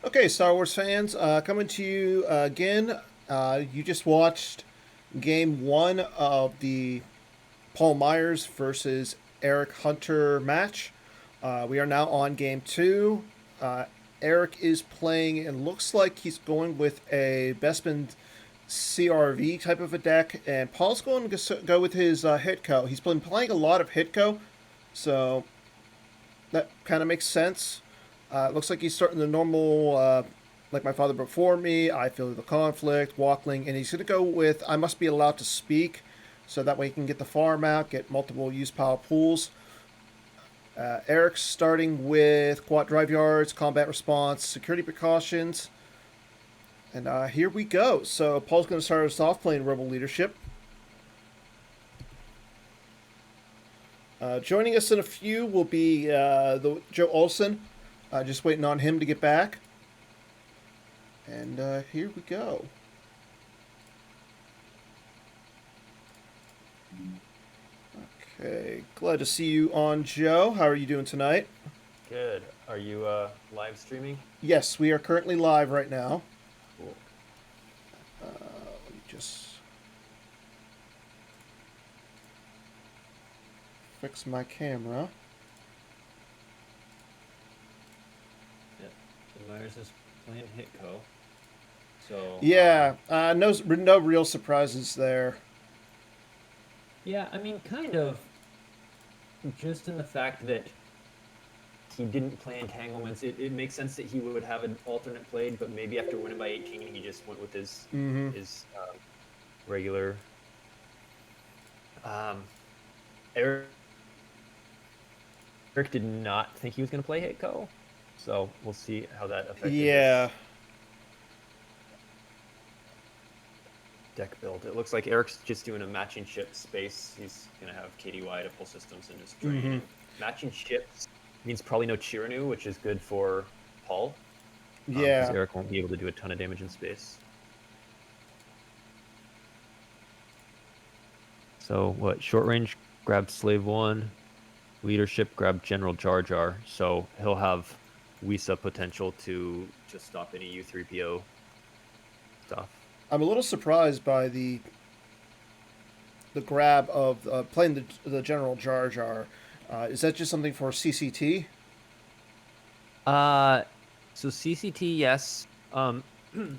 Okay, Star Wars fans, coming to you again. You just watched game one of the Paul Myers versus Eric Hunter match. We are now on game two. Uh, Eric is playing and looks like he's going with a Bespin CRV type of a deck, and Paul's going to go with his HITCO. He's been playing a lot of HITCO, so that kind of makes sense. It looks like he's starting the normal, like my father before me. I feel the conflict, walkling, and he's going to go with I must be allowed to speak, so that way he can get the farm out, get multiple use power pools. Eric's starting with quad drive yards, combat response, security precautions, and here we go. So Paul's going to start us off playing Rebel Leadership. Joining us in a few will be the Joe Olson. Just waiting on him to get back. And here we go. Okay, glad to see you on, Joe. How are you doing tonight? Good. Are you live streaming? Yes, we are currently live right now. Cool. Let me just fix my camera. Yeah. So Myers is playing Hitco. So Yeah, no real surprises there. yeah, I mean, kind of just in the fact that he didn't play entanglements. It makes sense that he would have an alternate played, but maybe after winning by 18, he just went with his Mm-hmm. his regular. Um, Eric did not think he was going to play Hitco, so we'll see how that affected Yeah. his deck build. It looks like Eric's just doing a matching ship space. He's going to have KDY to pull systems and just drain. Mm-hmm. And matching ships means probably no Chiranu, which is good for Paul, because Yeah. Eric won't be able to do a ton of damage in space. So what? Short range grabbed Slave 1. Leadership grabbed General Jar Jar. So he'll have Wisa potential to just stop any U3PO stuff. I'm a little surprised by the grab of playing the General Jar Jar. Is that just something for CCT? Uh, so CCT, yes.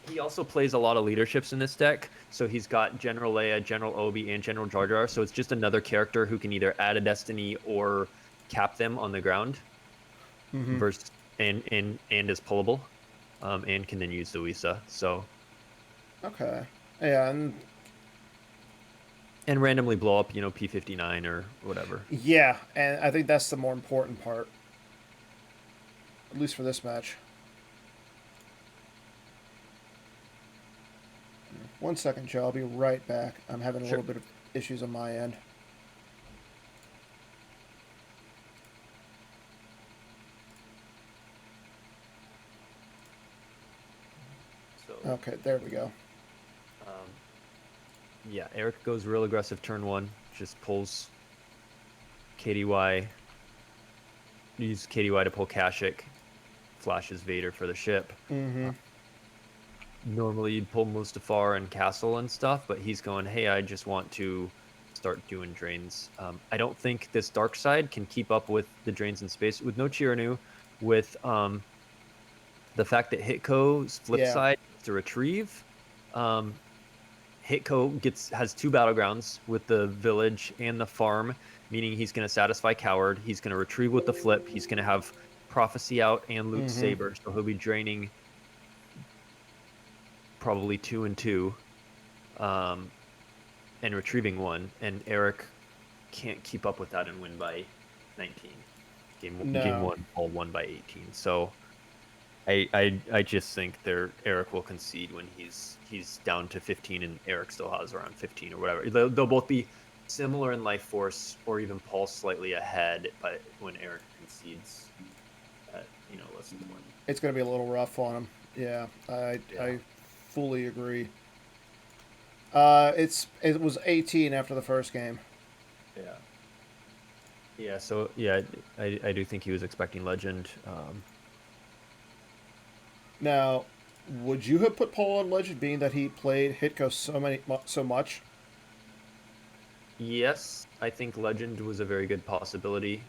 He also plays a lot of leaderships in this deck. So he's got General Leia, General Obi, and General Jar Jar. So it's just another character who can either add a destiny or cap them on the ground, Mm-hmm. versus and is pullable, and can then use the Wisa. So Okay. Yeah, and randomly blow up, P59 or whatever. yeah, and I think that's the more important part, at least for this match. 1 second, Joe. I'll be right back. I'm having a Sure. little bit of issues on my end. So Okay, there we go. um, yeah, Eric goes real aggressive turn 1, just pulls KDY, use KDY to pull Kashyyyk, flashes Vader for the ship. Mm-hmm. Normally you'd pull Mustafar and Castle and stuff, but he's going, hey, I just want to start doing drains. I don't think this dark side can keep up with the drains in space with no Chiranu, with the fact that Hitco's flip Yeah. side is to retrieve. Hitco has two battlegrounds with the village and the farm, meaning he's going to satisfy Coward. He's going to retrieve with the flip. He's going to have Prophecy out and Loot Mm-hmm. Saber, so he'll be draining probably 2 and 2, and retrieving 1. And Eric can't keep up with that and win by 19. Game No. 1, Paul won by 18. So I just think Eric will concede when he's down to 15 and Eric still has around 15 or whatever. They'll both be similar in life force or even Paul slightly ahead, but when Eric concedes at less than 1. It's going to be a little rough on him. Yeah, I Yeah. I fully agree. It was 18 after the first game. Yeah. Yeah, so yeah, I do think he was expecting Legend. Now, would you have put Paul on Legend, being that he played HITCO so much? Yes, I think Legend was a very good possibility.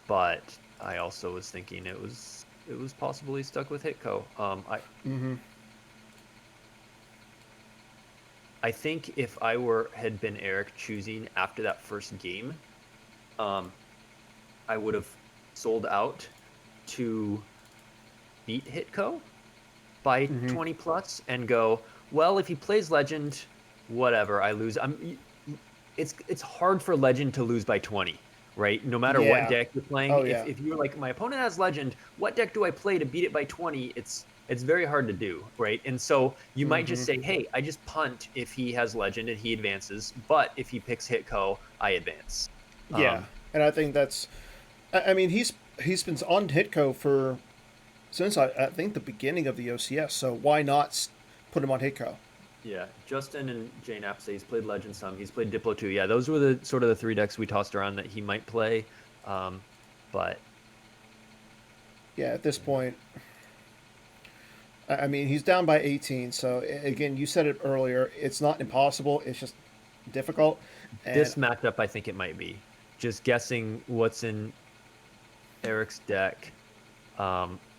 But I also was thinking it was possibly stuck with Hitco. Mm-hmm. I think if I had been Eric choosing after that first game, um, I would have sold out to beat Hitco by Mm-hmm. 20 plus and go, well, if he plays Legend, whatever, I lose. It's hard for Legend to lose by 20, right? No matter what Yeah. deck you're playing. Oh If yeah. if you're like, my opponent has Legend, what deck do I play to beat it by 20? It's very hard to do, right? And so you might Mm-hmm. just say, hey, I just punt if he has Legend and he advances, but if he picks Hitco, I advance. Yeah, Um, and I think that's. I mean, he's been on HITCO for since I think the beginning of the OCS. So why not put him on HITCO? Yeah, Justin and Jane Apsey, he's played Legend some. He's played Diplo too. Yeah, those were the sort of the three decks we tossed around that he might play. Um, but Yeah, at this yeah. point, I mean, he's down by 18. So again, you said it earlier. It's not impossible. It's just difficult. And This matchup, I think it might be. Just guessing what's in Eric's deck.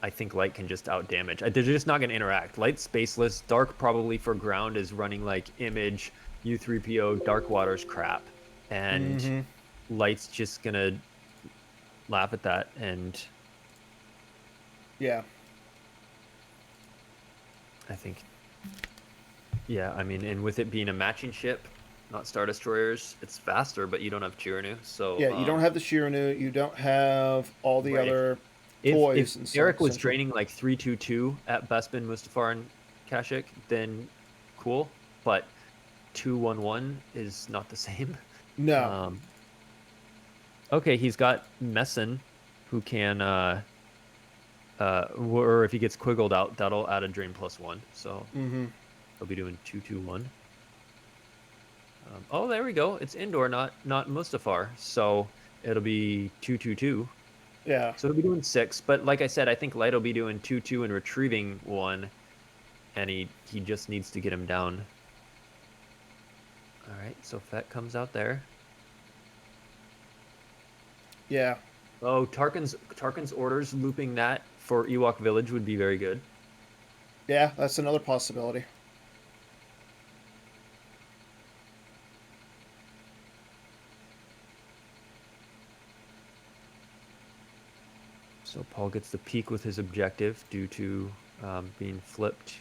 I think Light can just out damage. They're just not going to interact. Light's spaceless. Dark probably for ground is running like Image, U3PO, Dark Waters crap. And mm-hmm. Light's just going to laugh at that. And Yeah, I think, yeah, I mean, and with it being a matching ship, not Star Destroyers, it's faster, but you don't have Chiranu. So, yeah. You don't have the Shiranu. You don't have all the right. other If toys and stuff. Eric was Essentially, draining like 3-2-2 at Bespin, Mustafar, and Kashyyyk, then cool. But 2-1-1 is not the same. no, Um, okay, he's got Messin, who can, or if he gets Quiggled out, that'll add a drain +1. So mm-hmm. he'll be doing 2-2-1. Oh, there we go. It's indoor, not Mustafar. So it'll be 2-2-2. Yeah, So he'll be doing 6. But like I said, I think Light will be doing 2-2 and retrieving 1. And he just needs to get him down. All right, so Fett comes out there. yeah, Oh, Tarkin's orders looping that for Ewok Village would be very good. yeah. That's another possibility. So Paul gets the peak with his objective due to being flipped.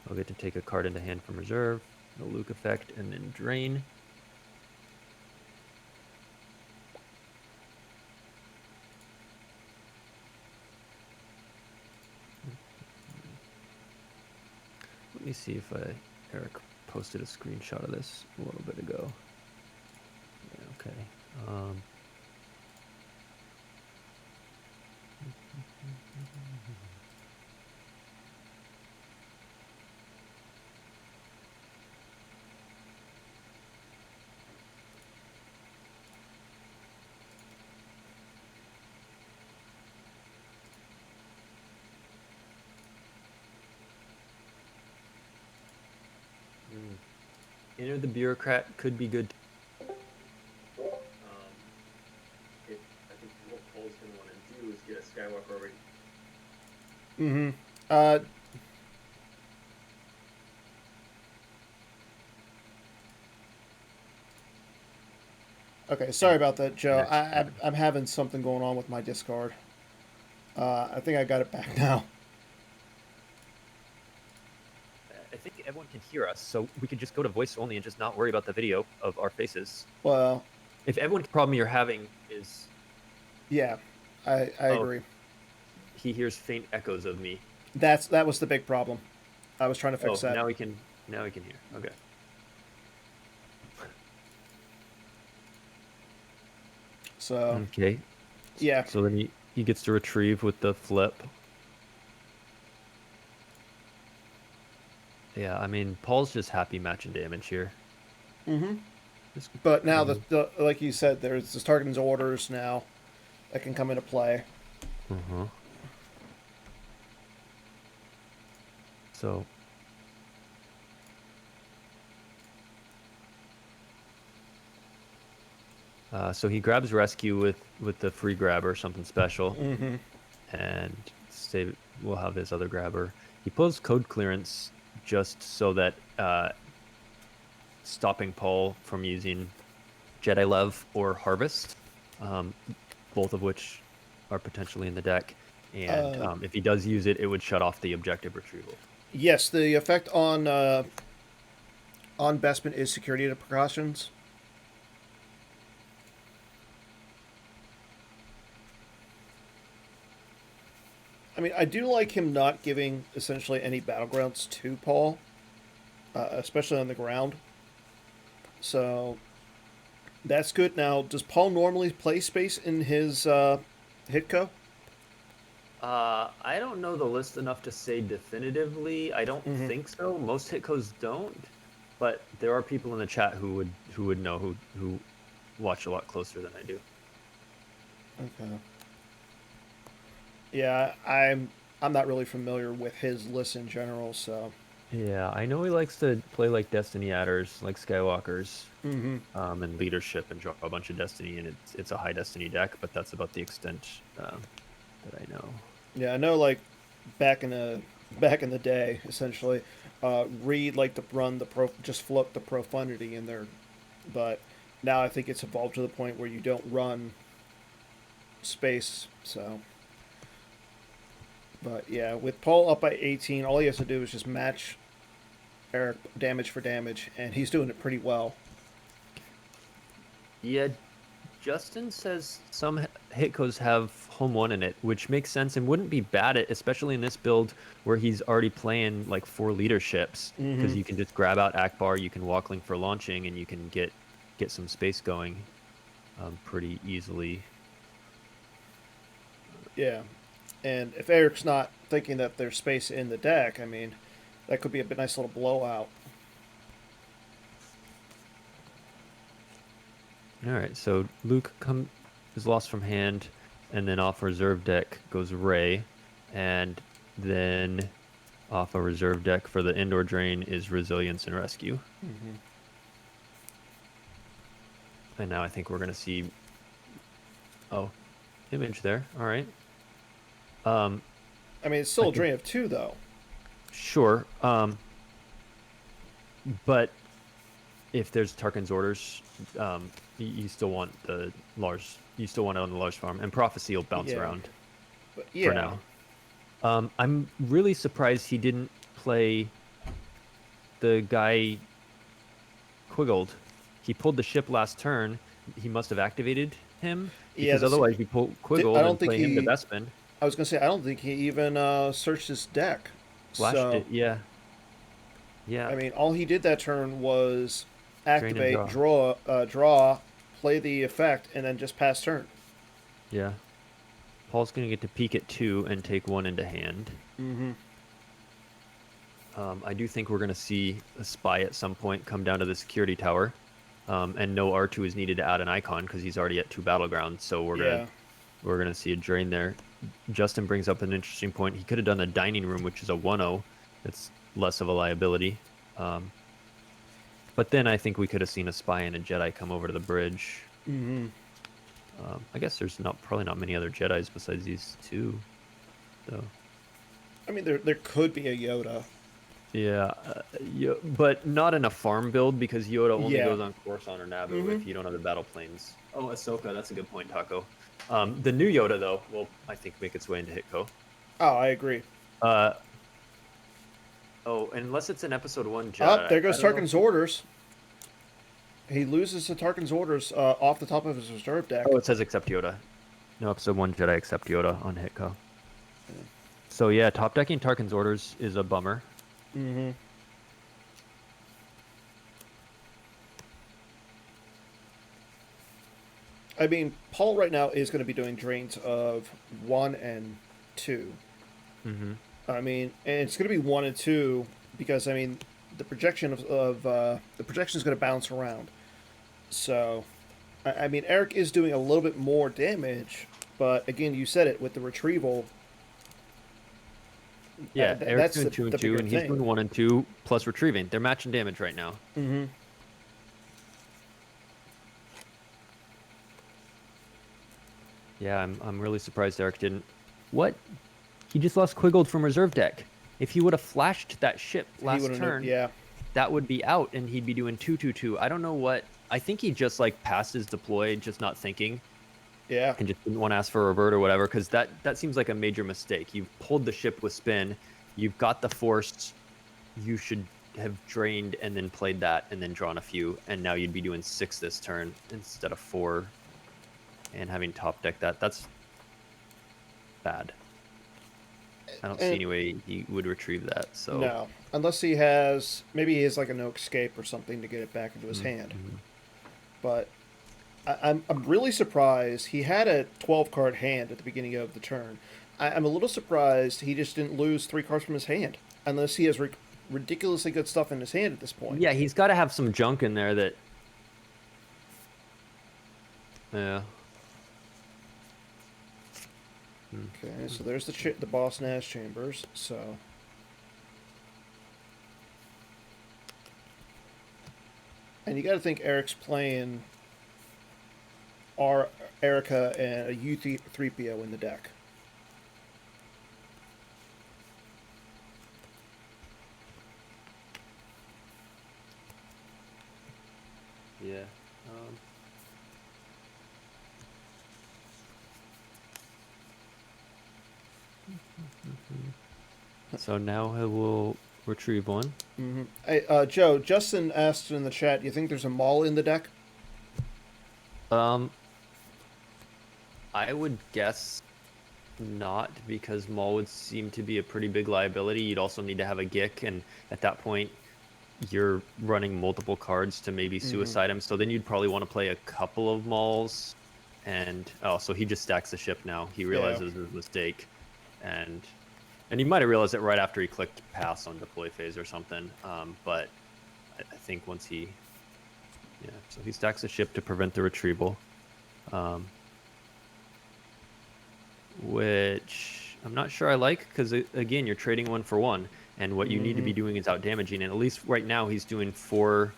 He'll get to take a card into hand from reserve, the Luke effect, and then drain. Let me see if Eric posted a screenshot of this a little bit ago. Yeah, okay. Enter the Bureaucrat could be good. If I think what Paul's going to want to do is get a Skywalker already. Mm-hmm. Uh, okay, sorry about that, Joe. Next turn. I'm having something going on with my Discord. I think I got it back now. I think everyone can hear us, so we could just go to voice only and just not worry about the video of our faces. Well, If everyone's problem you're having is yeah, I agree. he hears faint echoes of me. That was the big problem. I was trying to Oh, fix that. now we can hear. Okay. So Okay. yeah, So then he gets to retrieve with the flip. Yeah, I mean Paul's just happy matching damage here. mm-hmm. Just, But now mm-hmm. the like you said, there's the Tarkin's orders now that can come into play. Uh-huh. So so he grabs rescue with the free grabber, something special, Mm-hmm. and save. We'll have his other grabber. He pulls code clearance just so that stopping Paul from using Jedi Love or Harvest, um, both of which are potentially in the deck. And if he does use it, it would shut off the objective retrieval. Yes, the effect on Bespin is security precautions. I mean, I do like him not giving essentially any battlegrounds to Paul, especially on the ground. So that's good. Now, does Paul normally play space in his Hitco? I don't know the list enough to say definitively. I don't Mm-hmm. think so. Most Hitcos don't, but there are people in the chat who would know who watch a lot closer than I do. Okay. Yeah, I'm not really familiar with his list in general, so. Yeah, I know he likes to play like Destiny adders, like Skywalkers, Mm-hmm. and leadership and draw a bunch of Destiny, and it's a high Destiny deck, but that's about the extent that I know. Yeah, I know. Like back in the day, essentially, Reed liked to run the just float the profundity in there, but now I think it's evolved to the point where you don't run space. So, but yeah, with Paul up by 18, all he has to do is just match Eric damage for damage, and he's doing it pretty well. Yeah, Justin says some Hitcos have home one in it, which makes sense and wouldn't be bad at, especially in this build where he's already playing like 4 leaderships, Mm-hmm. because you can just grab out Akbar, you can walk link for launching, and you can get some space going pretty easily. Yeah, and if Eric's not thinking that there's space in the deck, I mean, that could be a nice little blowout. All right, so Luke is lost from hand, and then off reserve deck goes Ray, and then off a reserve deck for the indoor drain is Resilience and Rescue. Mm-hmm. And now I think we're gonna see, oh, image there. All right. Um, I mean, it's I still a think drain of two, though. sure. But if there's Tarkin's orders, you still want the large. You still want it on the large farm, and Prophecy will bounce Yeah, around but for yeah, now. I'm really surprised he didn't play the guy Quiggled. He pulled the ship last turn. He must have activated him, yeah. because This, otherwise you pull I Quiggled don't and think play him to he. Bespin. I was gonna say I don't think he even searched his deck. Flashed So it. Yeah. Yeah. I mean, all he did that turn was Drain and activate, draw. draw, play the effect, and then just pass turn. Yeah. Paul's going to get to peek at 2 and take 1 into hand. Mm-hmm. I do think we're going to see a spy at some point come down to the security tower. And no R2 is needed to add an icon because he's already at 2 battlegrounds. So Yeah. we're gonna see a drain there. Justin brings up an interesting point. He could have done the dining room, which is a 1-0. It's less of a liability. But then I think we could have seen a spy and a Jedi come over to the bridge. Mm-hmm. I guess there's probably not many other Jedis besides these two, though. I mean, there could be a Yoda. Yeah, but not in a farm build, because Yoda only Yeah. goes on Coruscant or Naboo Mm-hmm. if you don't have the battle planes. Oh, Ahsoka, that's a good point, Taco. The new Yoda, though, will, I think, make its way into Hitco. Oh, I agree. Uh, oh, unless it's in Episode 1 Up Jedi. there I goes don't know. Tarkin's orders. He loses to Tarkin's orders off the top of his reserve deck. Oh, it says except Yoda. No, Episode 1 Jedi except Yoda on Hitco. So yeah, top decking Tarkin's orders is a bummer. Mm-hmm. I mean, Paul right now is going to be doing drains of 1 and 2. Mm-hmm. I mean, and it's going to be 1 and 2 because, I mean, the projection of the projection is going to bounce around. So, I mean, Eric is doing a little bit more damage, but again, you said it with the retrieval. Yeah, Eric's That's doing 2 and the 2, bigger and he's thing. doing 1 and 2 plus retrieving. They're matching damage right now. Mm-hmm. Yeah, I'm really surprised Eric didn't. What? He just lost Quiggled from reserve deck. If he would have flashed that ship He last would have known. turn, Yeah. that would be out, and he'd be doing 2/2/2. I don't know what. I think he just like passed his deploy, just not thinking, Yeah. and just didn't want to ask for a revert or whatever. Because that seems like a major mistake. You've pulled the ship with spin. You've got the force. You should have drained and then played that and then drawn a few, and now you'd be doing 6 this turn instead of 4, and having top deck that. That's bad. I don't see And any way he would retrieve that. So. no, unless he has, maybe he has like a no escape or something to get it back into his hand. Mm-hmm. But I'm really surprised he had a 12 card hand at the beginning of the turn. I'm a little surprised he just didn't lose 3 cards from his hand, unless he has ridiculously good stuff in his hand at this point. Yeah, he's got to have some junk in there that. Yeah. Okay, so there's the Boss Nash Chambers. So. And you got to think Eric's playing Erica and a U3PO in the deck. Yeah. So now he will retrieve 1. Mm-hmm. Hey, Joe, Justin asked in the chat, do you think there's a Maul in the deck? I would guess not, because Maul would seem to be a pretty big liability. You'd also need to have a Gick, and at that point, you're running multiple cards to maybe suicide him. So then you'd probably want to play a couple of Mauls. And so he just stacks the ship now. He realizes his mistake, and he might have realized it right after he clicked pass on deploy phase or something. But I think once he, so he stacks the ship to prevent the retrieval. Which I'm not sure I like, because again, you're trading 1 for 1, and what you need to be doing is out damaging. And at least right now, he's doing 4.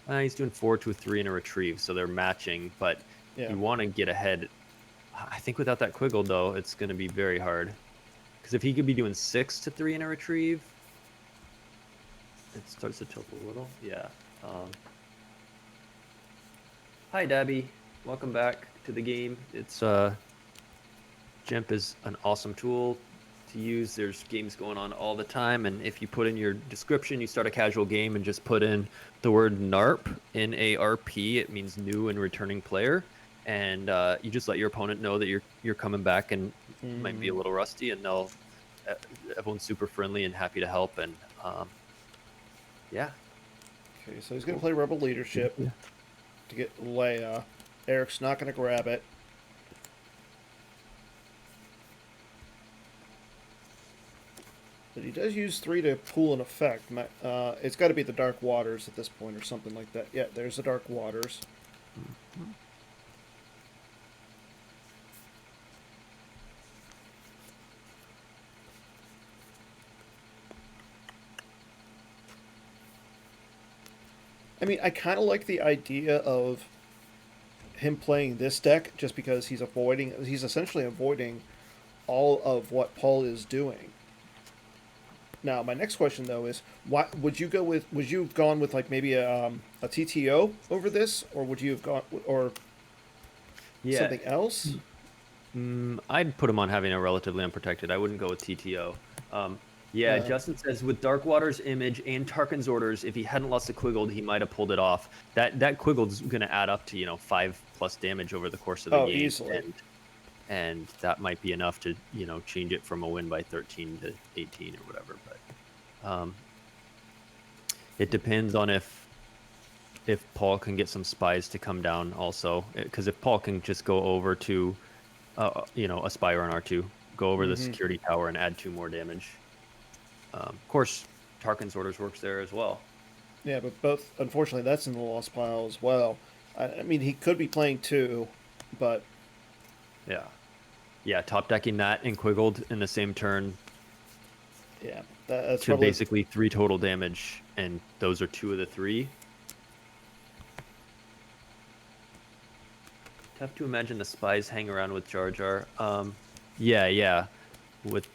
He's doing 4 to 3 in a retrieve, so they're matching. But you want to get ahead. I think without that Quiggle, though, it's going to be very hard. Because if he could be doing 6 to 3 in a retrieve, it starts to tilt a little. Yeah. Hi, Dabby. Welcome back to the game. It's GEMP is an awesome tool to use. There's games going on all the time, and if you put in your description, you start a casual game and just put in the word NARP, N-A-R-P, it means new and returning player, and you just let your opponent know that you're coming back and might be a little rusty, and everyone's super friendly and happy to help, and yeah. Okay, so he's going to play Rebel Leadership to get Leia. Eric's not going to grab it. But he does use 3 to pool an effect. It's got to be the Dark Waters at this point or something like that. Yeah, there's the Dark Waters. I mean, I kind of like the idea of him playing this deck just because he's essentially avoiding all of what Paul is doing. Now, my next question though is, why would you have gone with like maybe a TTO over this, or would you have gone or something else? I'd put him on having a relatively unprotected. I wouldn't go with TTO. Justin says with Darkwater's image and Tarkin's orders, if he hadn't lost the Quiggled, he might have pulled it off. That Quiggled's going to add up to 5+ damage over the course of the game, easily. and that might be enough to change it from a win by 13 to 18 or whatever. But it depends on if Paul can get some spies to come down also, because if Paul can just go over to a spy or an R2, go over the security tower and add 2 more damage. Of course, Tarkin's orders works there as well. Yeah, but unfortunately, that's in the lost pile as well. I mean, he could be playing 2, but yeah, top decking that and Quiggled in the same turn. Yeah, that's to probably basically 3 total damage, and those are 2 of the 3. Tough to imagine the spies hang around with Jar Jar. Yeah, with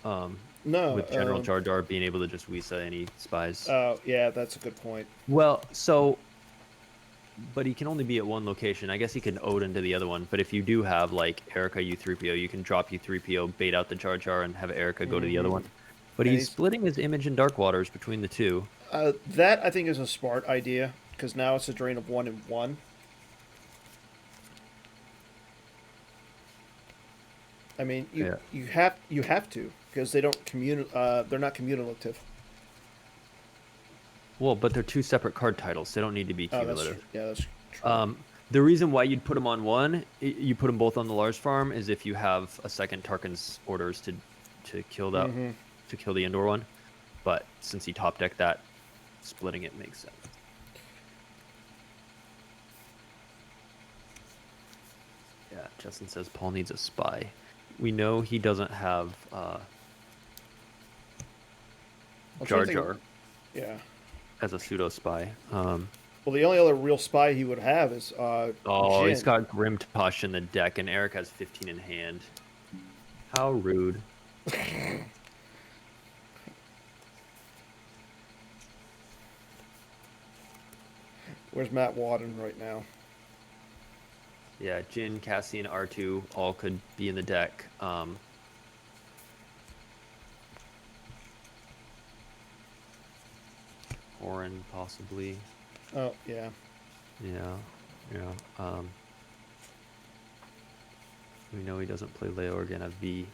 General no. Jar Jar being able to just Wisa any spies. Yeah, that's a good point. Well, so, but he can only be at one location. I guess he can Odin to the other one. But if you do have like Erica U3PO, you can drop U3PO, bait out the Jar Jar, and have Erica go to the other Hmm. one. But And he's he's splitting his image in Dark Waters between the two. that I think is a smart idea because now it's a drain of 1 and 1. I mean, Yeah. you have to because they don't they're not cumulative. Well, but they're 2 separate card titles. They don't need to be Oh, that's true. cumulative. Yeah, that's true. The reason why you'd put them on one, you put them both on the Lars farm, is if you have a second Tarkin's orders to kill that Hmm. to kill the indoor one. But since he top decked that, splitting it makes sense. Yeah, Justin says Paul needs a spy. We know he doesn't have I'm Jar trying to think. Jar Yeah. as a pseudo spy. Well, the only other real spy he would have is Oh, he's Jin. got Grimtosh in the deck, and Eric has 15 in hand. How rude. Where's Matt Wadden right now? Yeah, Jin, Cassian, R2 all could be in the deck. Orin possibly. Oh, yeah. Yeah. We know he doesn't play Leo Organa V.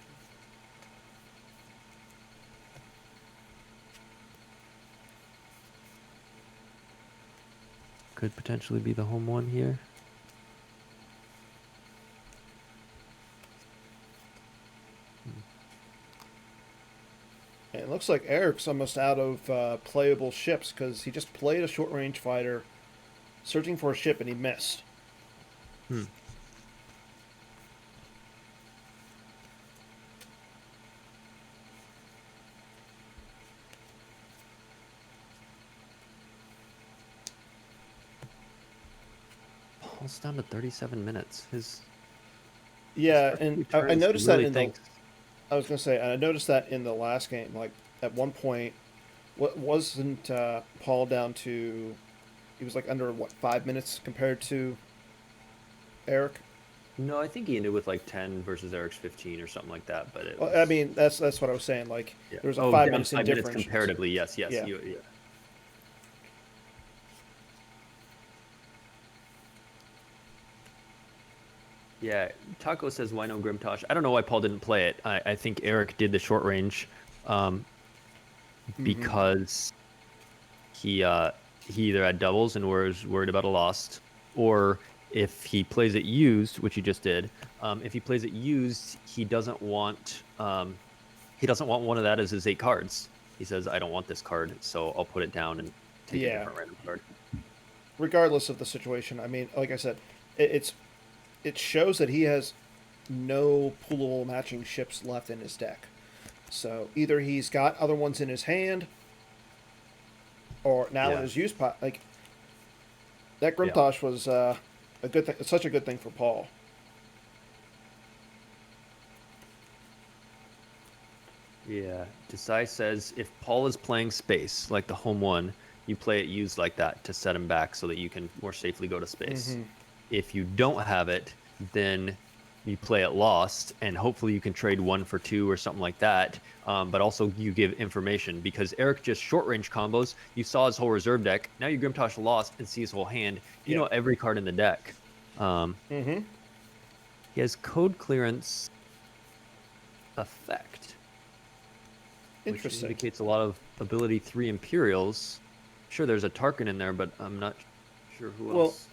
Could potentially be the home one here. And it looks like Eric's almost out of playable ships because he just played a short range fighter searching for a ship and he missed. Hmm. Paul's down to 37 minutes. His Yeah, first and few I turns noticed that really in the. thinks. I was gonna say, I noticed that in the last game. Like at one point, what wasn't Paul down to? He was like under what 5 minutes compared to Eric. No, I think he ended with like 10 versus Eric's 15 or something like that. But it Well, I was, mean, that's what I was saying. Like yeah. there was a Oh, five down minutes in 5 minutes difference. comparatively. Yes. Yeah. Yeah. Yeah, Taco says, why no Grimtosh? I don't know why Paul didn't play it. I think Eric did the short range Mm-hmm. because he either had doubles and was worried about a lost, or if he plays it used, which he just did, if he plays it used, he doesn't want one of that as his 8 cards. He says, I don't want this card, so I'll put it down and take a Yeah. different random card. Regardless of the situation, I mean, like I said, it shows that he has no poolable matching ships left in his deck. So either he's got other ones in his hand, or now in Yeah. his use pot. Like that Yeah. Grimtosh was a good thing. Such a good thing for Paul. Yeah. Desai says if Paul is playing space, like the home one, you play it used like that to set him back so that you can more safely go to space. Mm-hmm. If you don't have it, then you play it lost, and hopefully you can trade 1 for 2 or something like that. But also you give information because Eric just short range combos. You saw his whole reserve deck. Now you Grimtosh lost and see his whole hand. You Yeah. know every card in the deck. Mm-hmm. He has code clearance effect, which Interesting. indicates a lot of ability 3 Imperials. Sure, there's a Tarkin in there, but I'm not sure who Well, else.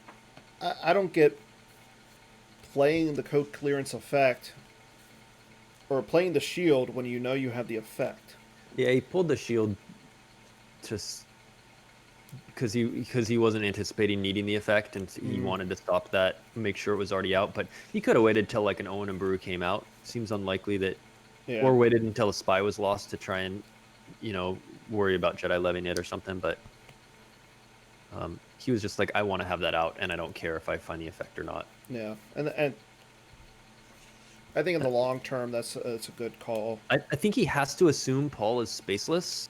I don't get playing the code clearance effect or playing the shield when you know you have the effect. Yeah, he pulled the shield just because he wasn't anticipating needing the effect, and he Mm. wanted to stop that, make sure it was already out. But he could have waited till like an Owen and Brew came out. Seems unlikely that Yeah. or waited until a spy was lost to try and, worry about Jedi levying it or something. But he was just like, I want to have that out, and I don't care if I find the effect or not. Yeah. And I think in the long term, that's a good call. I think he has to assume Paul is spaceless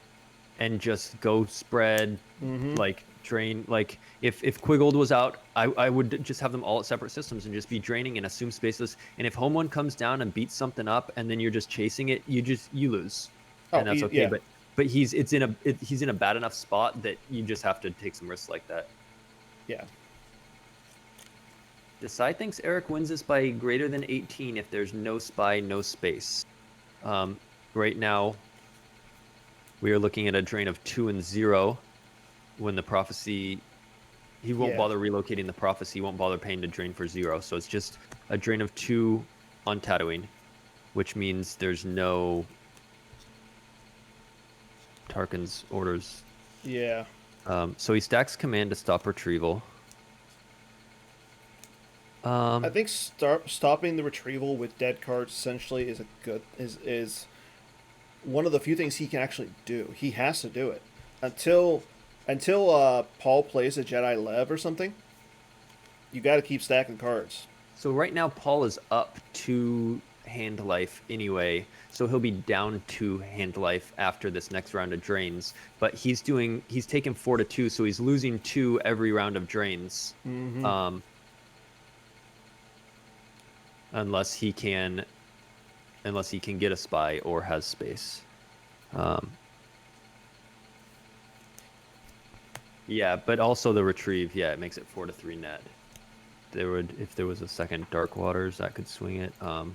and just go spread, Mm-hmm. like drain. Like if Quiggold was out, I would just have them all at separate systems and just be draining and assume spaceless. And if Home One comes down and beats something up, and then you're just chasing it, you lose, Oh, and that's okay. yeah. But he's in a bad enough spot that you just have to take some risks like that. Yeah. Desai thinks Eric wins this by greater than 18 if there's no spy, no space. Right now, we are looking at a drain of 2 and 0 when the prophecy. He won't Yeah. bother relocating the prophecy. He won't bother paying to drain for 0. So it's just a drain of 2 on Tatooine, which means there's no Tarkin's orders. Yeah. So he stacks command to stop retrieval. I think stopping the retrieval with dead cards essentially is one of the few things he can actually do. He has to do it until Paul plays a Jedi Lev or something. You got to keep stacking cards. So right now, Paul is up 2 hand life anyway, so he'll be down 2 hand life after this next round of drains. But he's taken 4 to 2, so he's losing 2 every round of drains. Mm-hmm. Unless he can get a spy or has space. Yeah, but also the retrieve. Yeah, it makes it 4 to 3 net. If there was a second Dark Waters, that could swing it. Let's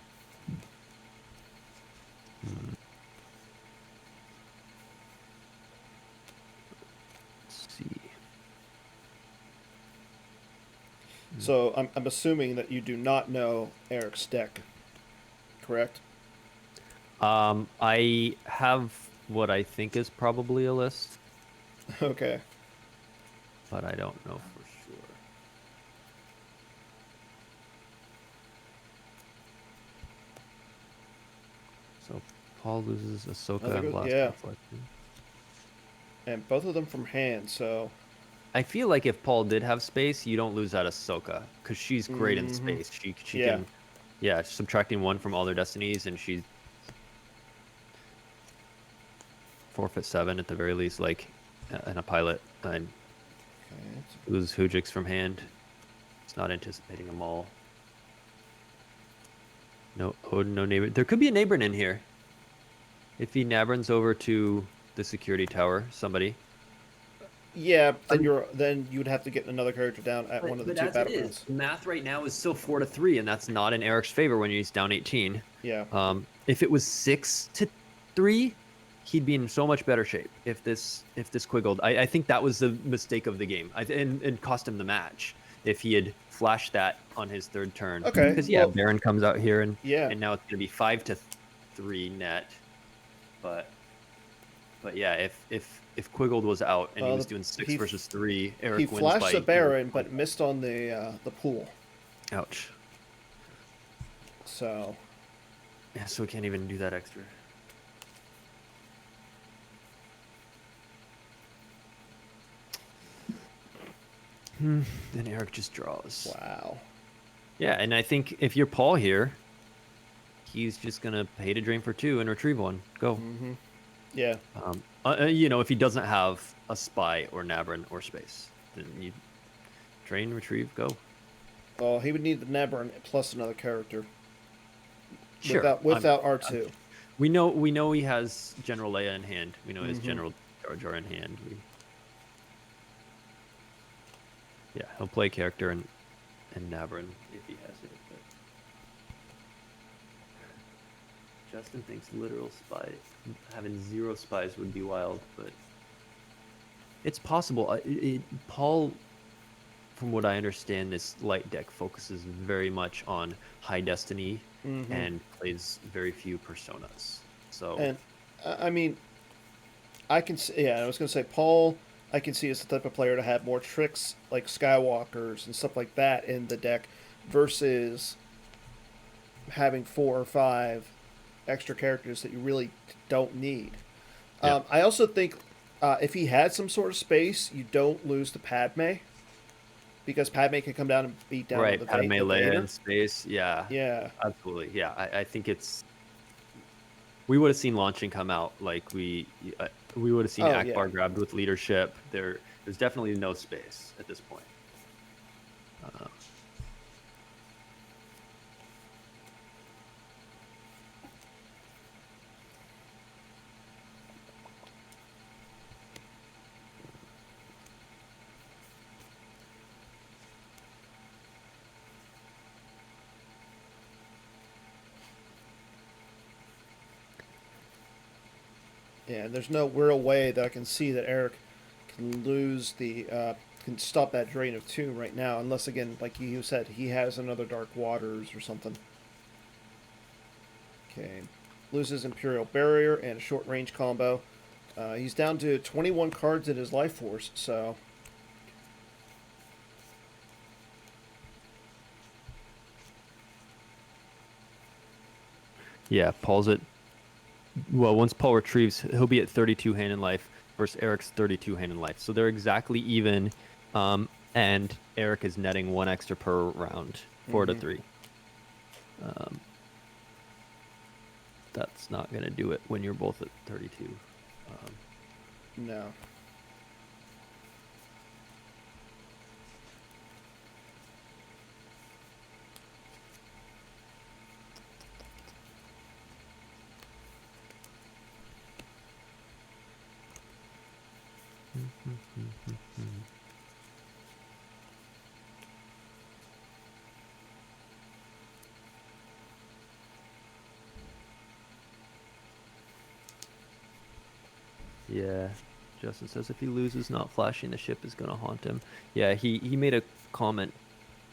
see. So I'm assuming that you do not know Eric's deck, correct? I have what I think is probably a list, Okay. but I don't know for sure. So Paul loses Ahsoka and Blast Reflection. And both of them from hand, so I feel like if Paul did have space, you don't lose that Ahsoka because she's great in mm-hmm. space. She can, subtracting 1 from all their destinies, and she forfeit 7 at the very least, like, and a pilot, and lose Hujix from hand. It's not anticipating a Maul. No Odin, no neighbor. There could be a neighbor in here. If he Nabrins over to the security tower, somebody. Yeah, then you would have to get another character down at one of the 2 battlegrounds. The math right now is still 4 to 3, and that's not in Eric's favor when he's down 18. Yeah. If it was 6 to 3, he'd be in so much better shape. If this Quiggled, I think that was the mistake of the game, and cost him the match. If he had flashed that on his 3rd turn, okay, because Baron comes out here and now it's gonna be 5 to 3 net, but yeah, if Quiggled was out and he was doing 6 versus 3, Eric wins by... He flashed the Baron, but missed on the pool. Ouch. So... Yeah, so we can't even do that extra. Then Eric just draws. Wow. Yeah, and I think if you're Paul here, he's just going to pay to drain for 2 and retrieve 1. Go. Mm-hmm. Yeah. If he doesn't have a spy or Nabrin or space, then you drain, retrieve, go. Well, he would need the Nabrin plus another character. Sure. Without R2. We know he has General Leia in hand. We know he has General Jar Jar in hand. Yeah, he'll play character and Nabrin if he has it. But Justin thinks literal spy, having 0 spies would be wild, but it's possible. Paul, from what I understand, this light deck focuses very much on high destiny and plays very few personas. So, and I mean, I can see. Yeah, I was gonna say Paul. I can see as the type of player to have more tricks like Skywalkers and stuff like that in the deck versus having 4 or 5 extra characters that you really don't need. Yeah. I also think if he had some sort of space, you don't lose to Padme because Padme can come down and beat down on Right. the Padme the Leia Vader. in space. Yeah. Yeah. Absolutely. Yeah. I think we would have seen launching come out like we would have seen Oh yeah. Akbar grabbed with leadership. There's definitely no space at this point. Uh, Yeah. And there's no real way that I can see that Eric can lose can stop that drain of two right now, unless again, like you said, he has another Dark Waters or something. Okay. Loses Imperial Barrier and a short range combo. He's down to 21 cards in his life force, so. yeah. Paul's at well. Once Paul retrieves, he'll be at 32 hand in life versus Eric's 32 hand in life. So they're exactly even. And Eric is netting one extra per round, 4-3. That's not going to do it when you're both at 32. No. Yeah. Justin says if he loses, not flashing the ship is going to haunt him. Yeah, he made a comment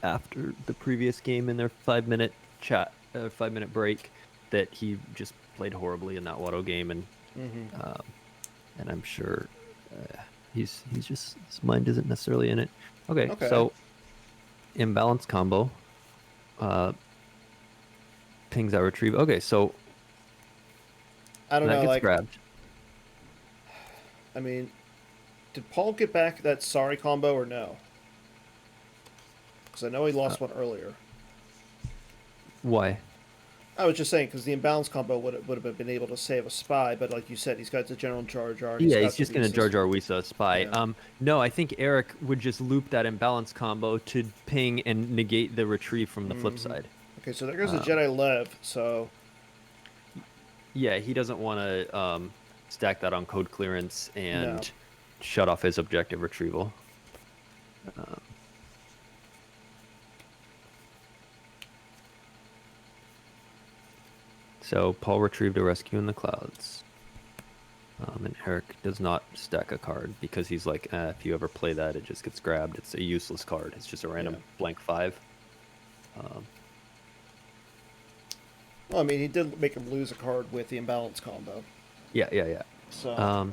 after the previous game in their 5 minute chat, 5 minute break, that he just played horribly in that Watto game, and I'm sure he's just his mind isn't necessarily in it. Okay, Okay. so imbalance combo, pings out retrieve. Okay, so I don't that know, gets like, grabbed. I mean, did Paul get back that sorry combo or no? Because I know he lost one earlier. Why? I was just saying because the imbalance combo would have been able to save a spy, but like you said, he's got the General Jar Jar. He's Yeah, he's got the just gonna Reese's. Jar Jar Wisa spy. Yeah. No, I think Eric would just loop that imbalance combo to ping and negate the retrieve from the flip side. Okay, so there goes the Um, Jedi Lev. So yeah, he doesn't want to stack that on code clearance no. and shut off his objective retrieval. Um, so Paul retrieved a rescue in the clouds. And Eric does not stack a card because he's like, if you ever play that, it just gets grabbed. It's a useless card. It's just a random Yeah. blank 5. Well, I mean, he did make him lose a card with the imbalance combo. Yeah. So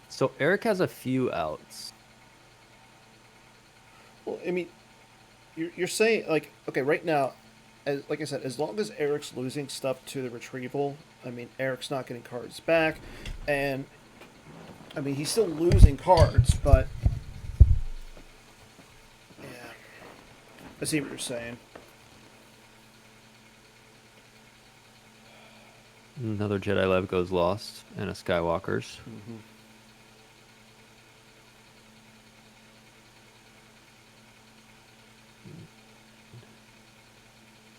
So Eric has a few outs. well, I mean, you're saying like okay, right now, like I said, as long as Eric's losing stuff to the retrieval, I mean, Eric's not getting cards back, and I mean he's still losing cards, but yeah, I see what you're saying. Another Jedi Lev goes lost, and a Skywalker's.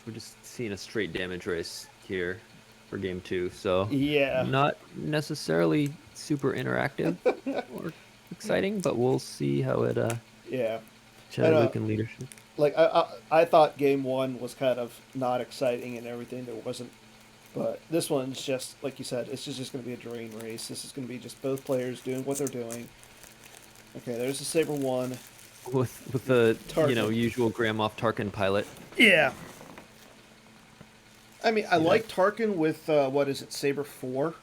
We're just seeing a straight damage race here for game 2, so Yeah, not necessarily super interactive or exciting, but we'll see how it yeah. I Jedi know. Luke and leadership. Like I thought game one was kind of not exciting and everything. There wasn't, but this one's just like you said. It's just going to be a drain race. This is going to be just both players doing what they're doing. Okay, there's the Saber one. With the Tarkin. usual Grand Moff Tarkin pilot. Yeah. I mean, I Yeah. like Tarkin with what is it, Saber 4?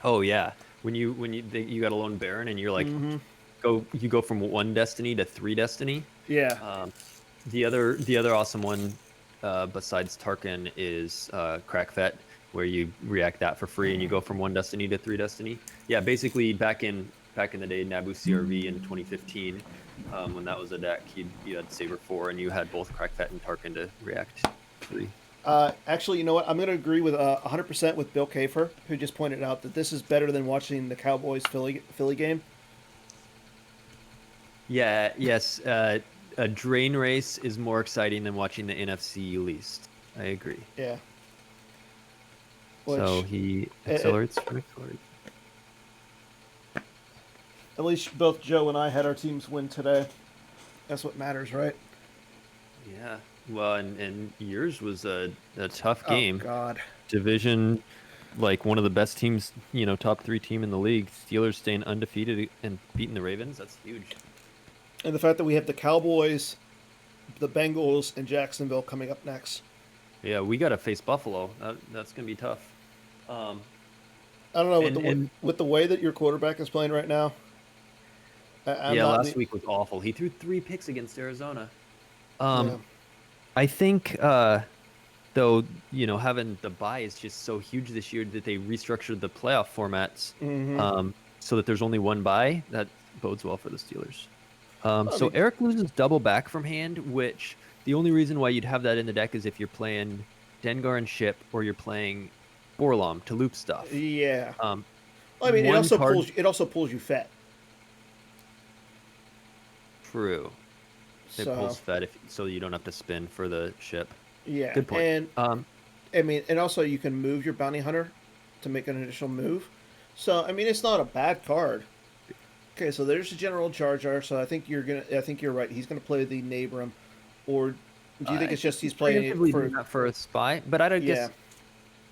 Oh yeah, when you got a lone Baron and you're like you go from 1 destiny to 3 destiny. Yeah. The other awesome one besides Tarkin is Crackfet, where you react that for free and you go from 1 destiny to 3 destiny. Yeah, basically back in the day, Naboo CRV in 2015, when that was a deck, you had Saber 4 and you had both Crackfet and Tarkin to react 3. Actually, you know what? I'm going to agree with 100% with Bill Kafer, who just pointed out that this is better than watching the Cowboys Philly game. Yeah, yes. A drain race is more exciting than watching the NFC least. I agree. Yeah, So which he it, accelerates from accelerates. at least both Joe and I had our teams win today. That's what matters, right? Yeah. Well, and yours was a tough Oh game. God. Division, like one of the best teams, top 3 team in the league. Steelers staying undefeated and beating the Ravens. That's huge. And the fact that we have the Cowboys, the Bengals, and Jacksonville coming up next. Yeah, we got to face Buffalo. That's gonna be tough. Um, I don't know and with the way that your quarterback is playing right now. I'm yeah, not. last week was awful. He threw 3 picks against Arizona. Yeah. I think though, having the bye is just so huge this year that they restructured the playoff formats Mm-hmm. so that there's only one bye. That bodes well for the Steelers. I So mean, Eric loses double back from hand, which the only reason why you'd have that in the deck is if you're playing Dengar and Ship or you're playing Borlom to loop stuff. yeah. Um, I mean, one card, it also pulls you fat. true. It So pulls Fed so you don't have to spin for the ship. yeah, Good point. and I mean, and also you can move your bounty hunter to make an additional move. So I mean, it's not a bad card. Okay, so there's the General Jar Jar. So I think I think you're right. He's gonna play the Nabram, or do you think I it's just think you he's playing it preemptively do for? that for a spy, but I don't Yeah. guess.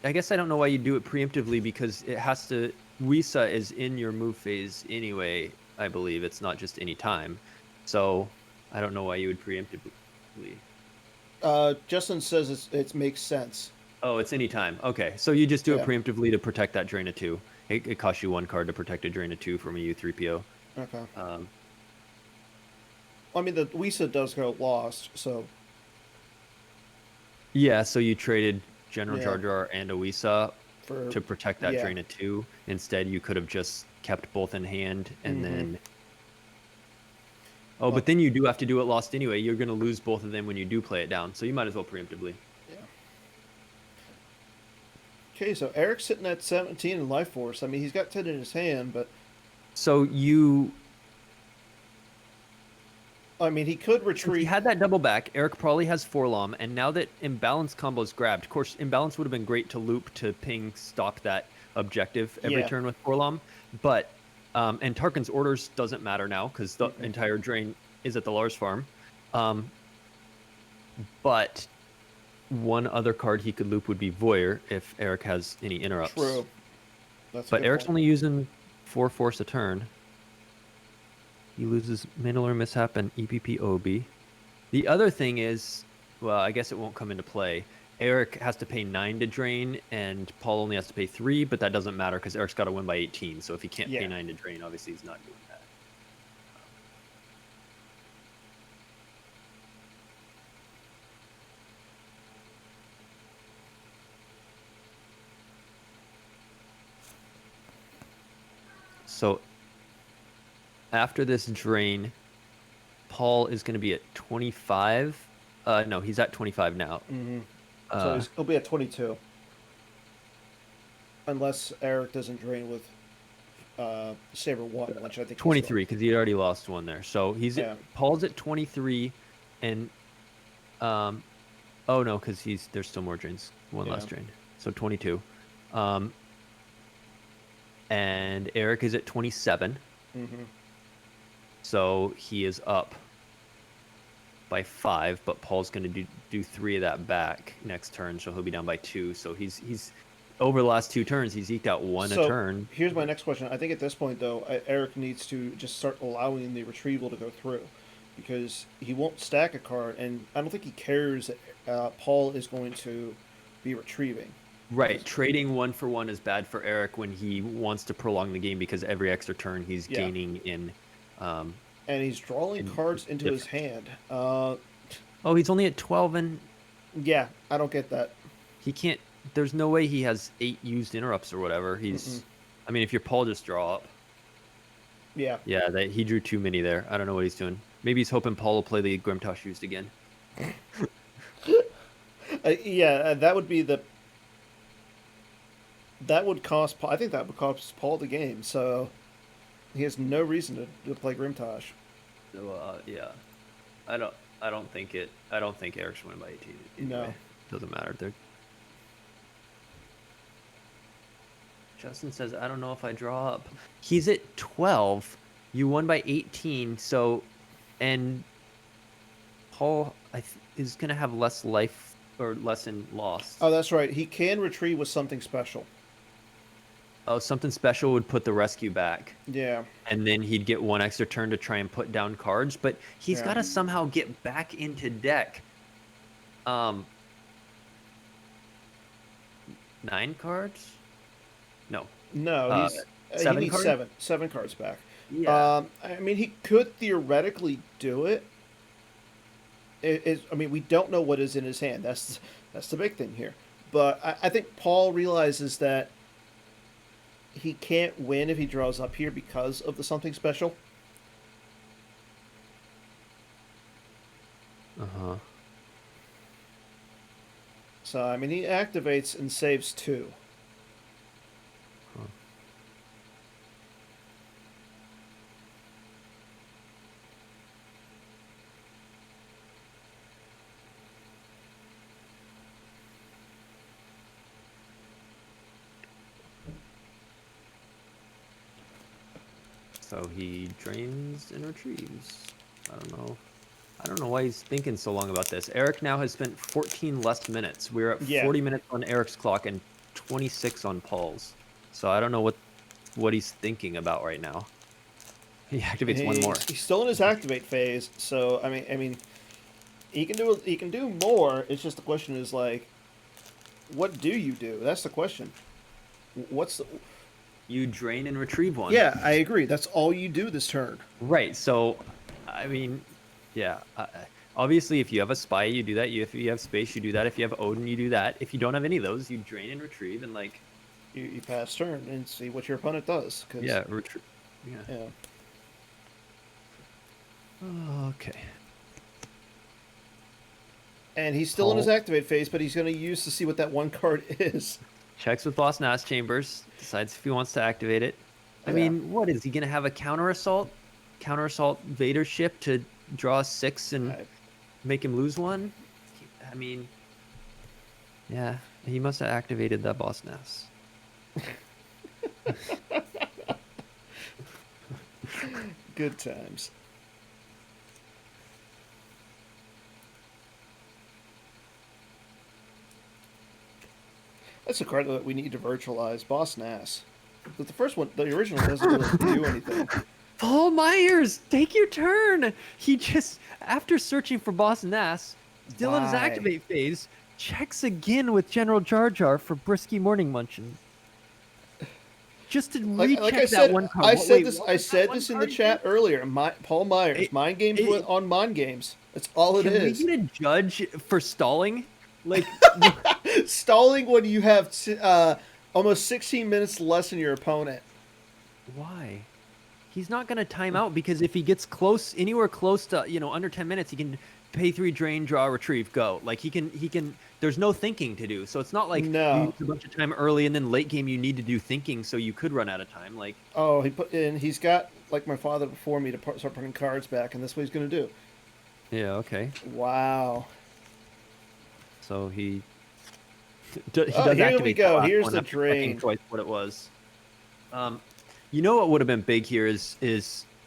I guess I don't know why you do it preemptively because it has to. Wisa is in your move phase anyway. I believe it's not just any time, so I don't know why you would preemptively. Justin says it makes sense. Oh, it's any time. Okay, so you just do it Yeah. preemptively to protect that drain of 2. It costs you 1 card to protect a drain of 2 from a U3PO. Okay. Um, I mean, the Wisa does go lost, so yeah, so you traded General yeah. Jar Jar and Awisa For to protect that yeah. drain of 2. Instead, you could have just kept both in hand and Mm-hmm. then. Oh, But but then you do have to do it lost anyway. You're going to lose both of them when you do play it down, so you might as well preemptively. yeah. Okay, so Eric's sitting at 17 in Life Force. I mean, he's got 10 in his hand, but So you, I mean, he could since he retreat. had that double back, Eric probably has Forlom, and now that imbalance combo's grabbed, of course, imbalance would have been great to loop to ping stop that objective every Yeah. turn with Forlom, but and Tarkin's orders doesn't matter now because the Mm-mm. entire drain is at the Lars farm. Um, but one other card he could loop would be Voyeur if Eric has any interrupts. True. That's a But good Eric's point. only using 4 force a turn. He loses Middler Mishap and EPP OB. The other thing is, well, I guess it won't come into play. Eric has to pay 9 to drain, and Paul only has to pay 3, but that doesn't matter because Eric's got to win by 18. So if he can't pay Yeah. 9 to drain, obviously he's not doing that. So after this drain, Paul is going to be at 25. No, he's at 25 now. Mm-hmm. So Uh, he'll be at 22, unless Eric doesn't drain with Saber 1, which I think he's 23 because he already lost one there. So yeah. Paul's at 23, and oh no, because there's still more drains. One Yeah. last drain, so 22. Um, and Eric is at 27, Mm-hmm. so he is up by 5. But Paul's going to do 3 of that back next turn, so he'll be down by 2. So he's over the last 2 turns, he's eked out 1 a So turn. here's my next question. I think at this point, though, Eric needs to just start allowing the retrieval to go through, because he won't stack a card, and I don't think he cares that Paul is going to be retrieving. Right, trading 1 for 1 is bad for Eric when he wants to prolong the game because every extra turn he's Yeah. gaining in. And he's drawing in cards into his difference. hand. Oh, he's only at 12 and Yeah, I don't get that. He can't. There's no way he has 8 used interrupts or whatever. Mm-mm. I mean, if your Paul just draw up. Yeah. Yeah, he drew too many there. I don't know what he's doing. Maybe he's hoping Paul will play the Grimtosh used again. Yeah, that would be the. That would cost. I think that would cost Paul the game. So he has no reason to play Grimtosh. So yeah, I don't. I don't think it. I don't think Eric should win by 18 anyway. No. Doesn't matter. Justin says, I don't know if I draw up. He's at 12. You won by 18. So, and Paul is going to have less life or less in lost. Oh, that's right. He can retrieve with something special. Oh, something special would put the rescue back. Yeah. And then he'd get 1 extra turn to try and put down cards. But he's Yeah. got to somehow get back into deck. 9 cards? No. No, he 7 needs cards? seven cards back. Yeah. I mean, he could theoretically do it. I mean, we don't know what is in his hand. That's the big thing here. But I think Paul realizes that he can't win if he draws up here because of the something special. Uh-huh. So, I mean, he activates and saves 2. Huh. So he drains and retrieves. I don't know. I don't know why he's thinking so long about this. Eric now has spent 14 less minutes. We're at 40 minutes on Eric's clock and 26 on Paul's. So I don't know what he's thinking about right now. He activates one more. He's still in his activate phase, so I mean, he can do more. It's just the question is like, what do you do? That's the question. What's the? You drain and retrieve one. Yeah, I agree. That's all you do this turn. Right. So, I mean, yeah. Obviously, if you have a spy, you do that. If you have space, you do that. If you have Odin, you do that. If you don't have any of those, you drain and retrieve and like. You pass turn and see what your opponent does. Yeah. Retrieve. Yeah. Okay. And he's still in his activate phase, but he's going to use to see what that one card is. Checks with Boss Nass Chambers. Decides if he wants to activate it. I mean, what is he going to have a counter assault? Counter assault Vader ship to draw 6 and make him lose 1? I mean, yeah, he must have activated that Boss Nass. Good times. That's a card that we need to virtualize. Boss Nass. But the first one, the original, doesn't really do anything. Paul Myers, take your turn. He just, after searching for Boss Nass, still in his activate phase, checks again with General Jar Jar for Brisky Morning Munchin. Just to recheck that one card. I said this in the chat earlier. Paul Myers, mind games on mind games. That's all it is. Can we get a judge for stalling? Like stalling when you have almost 16 minutes less than your opponent. Why? He's not going to time out because if he gets anywhere close to, under 10 minutes, he can pay 3, drain, draw, retrieve, go. Like he can, there's no thinking to do. So it's not like you use a bunch of time early and then late game you need to do thinking so you could run out of time. Like, oh, he's got, like my father before me, to start putting cards back, and that's what he's going to do. Yeah, okay. Wow. So he does here we go. Here's the drain. Twice what it was. You know what would have been big here is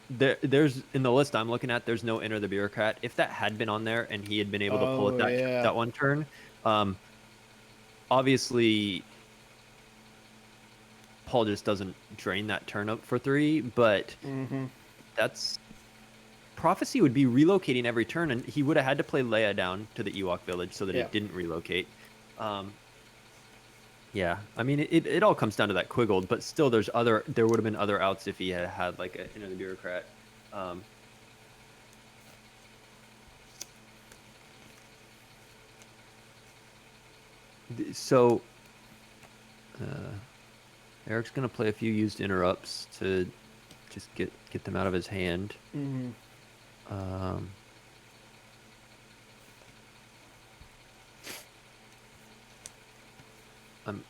there's in the list I'm looking at, there's no Enter the Bureaucrat. If that had been on there and he had been able to pull it that one turn, obviously Paul just doesn't drain that turn up for 3, but that's Prophecy would be relocating every turn, and he would have had to play Leia down to the Ewok village so that it didn't relocate. Yeah, I mean, it all comes down to that Quiggled, but still, there would have been other outs if he had like a the Bureaucrat. So Eric's gonna play a few used interrupts to just get them out of his hand. Mm-hmm. I'm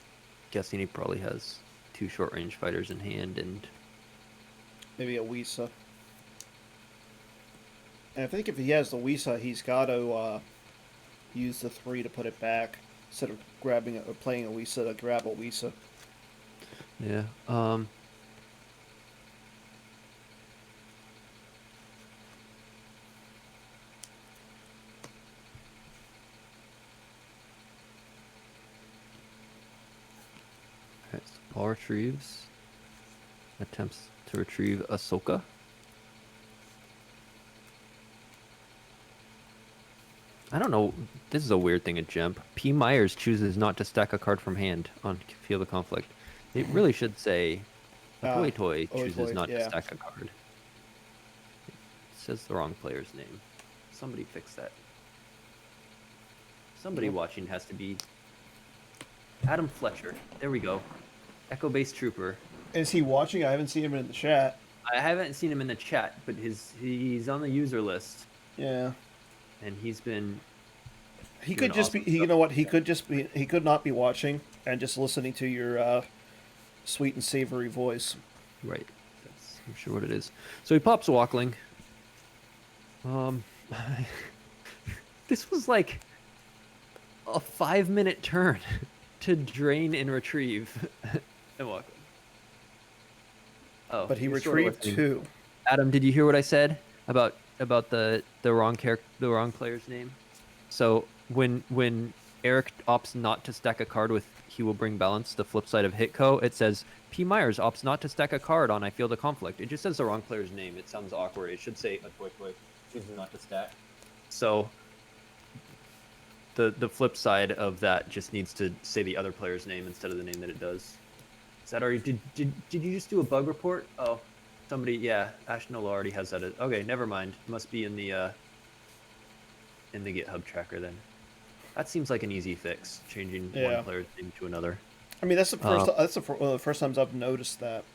guessing he probably has 2 short-range fighters in hand, and Maybe a Wisa. And I think if he has the Wisa, he's got to use the 3 to put it back instead of grabbing it or playing a Wisa to grab a Wisa. yeah. Okay, so Paul retrieves. Attempts to retrieve Ahsoka. I don't know. This is a weird thing at Jump. P. Myers chooses not to stack a card from hand on Field of Conflict. It really should say a toy chooses Toy, not to yeah. stack a card. It says the wrong player's name. Somebody fix that. Somebody Yep. watching has to be Adam Fletcher. There we go. Echo Base Trooper. Is he watching? I haven't seen him in the chat. I haven't seen him in the chat, but he's on the user list, Yeah. and he's been. He doing could just awesome be. You stuff. know what? He could just be. He could not be watching and just listening to your sweet and savory voice. Right. That's I'm sure what it is. So he pops Walkling. This was like a 5-minute turn to drain and retrieve and Walkling. Oh, But he you're sort of retrieved listening. 2. Adam, did you hear what I said about the wrong the wrong player's name? So when Eric opts not to stack a card with he will bring balance, the flip side of Hitco, it says P. Myers opts not to stack a card on I feel the conflict. It just says the wrong player's name. It sounds awkward. It should say a toy chooses not to stack. So the flip side of that just needs to say the other player's name instead of the name that it does. Is that already did you just do a bug report? Oh, somebody, yeah, Ashnola already has that. Okay, never mind. It must be in the GitHub tracker then. That seems like an easy fix, changing one player's name to another. I mean, that's one of the first times I've noticed that.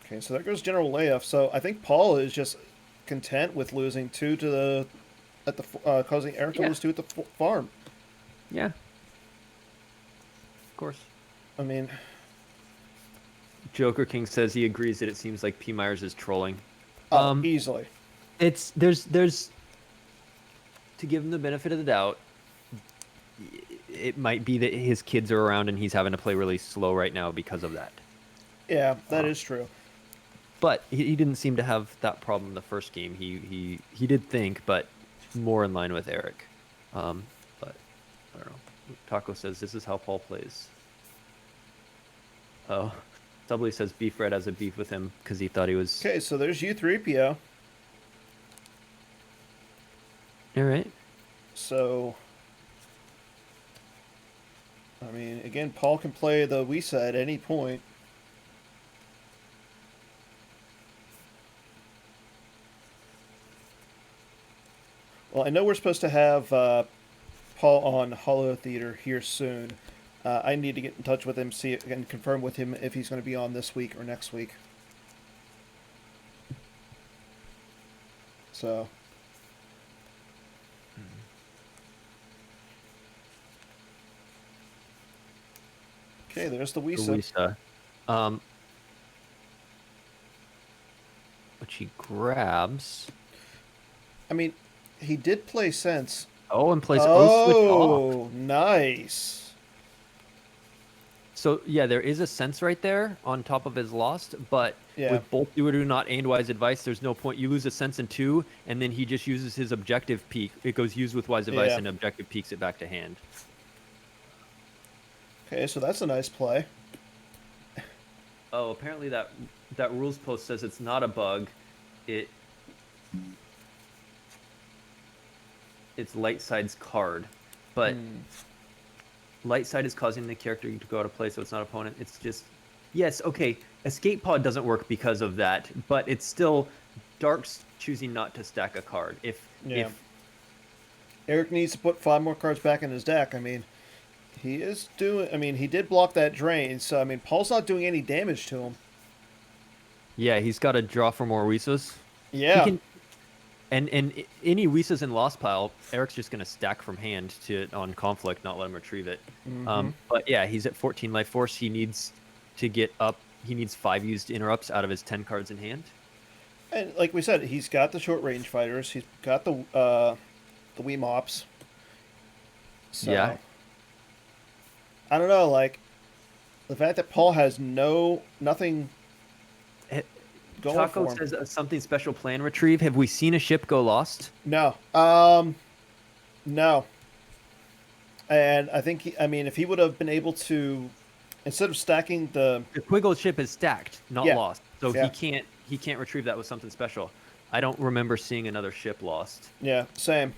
Okay, so there goes General Layoff. So I think Paul is just content with losing 2 to the causing Eric to lose 2 at the farm. Yeah. Of course. I mean, Joker King says he agrees that it seems like P. Myers is trolling. easily. There's to give him the benefit of the doubt, it might be that his kids are around and he's having to play really slow right now because of that. Yeah, that is true. But he didn't seem to have that problem the first game. He did think, but more in line with Eric. But I don't know. Taco says this is how Paul plays. Oh, Subley says Beef Red has a beef with him because he thought he was. Okay, so there's U3PO. All right. So, I mean, again, Paul can play the Wisa at any point. Well, I know we're supposed to have Paul on Hollow Theater here soon. I need to get in touch with him, see and confirm with him if he's going to be on this week or next week. So. Okay, there's the Wisa. Which he grabs. I mean, he did play Sense. Oh, and plays O switch off. Oh, nice. So yeah, there is a sense right there on top of his lost, but with both do or do not and wise advice, there's no point. You lose a sense in 2, and then he just uses his objective peak. It goes use with wise advice, and objective peaks it back to hand. Okay, so that's a nice play. Oh, apparently that rules post says it's not a bug. It's light side's card, but light side is causing the character to go out of play, so it's not opponent. It's just yes, okay. Escape pod doesn't work because of that, but it's still Dark's choosing not to stack a card. If Eric needs to put 5 more cards back in his deck, I mean, He is doing. I mean, he did block that drain, so I mean, Paul's not doing any damage to him. Yeah, he's got to draw for more Wisas. He Yeah. can, and any Wisas in Lost Pile, Eric's just gonna stack from hand to on conflict, not let him retrieve it. Mm-hmm. But yeah, he's at 14 life force. He needs to get up. He needs 5 used interrupts out of his 10 cards in hand. And like we said, he's got the short range fighters. He's got the Wii mops. Yeah, So I don't know. Like the fact that Paul has nothing Eh, going Taco for him. says something special plan retrieve. Have we seen a ship go lost? No. No. And I think I mean if he would have been able to instead of stacking the The Quiggle ship is stacked, not yeah lost. So yeah he can't retrieve that with something special. I don't remember seeing another ship lost. yeah same.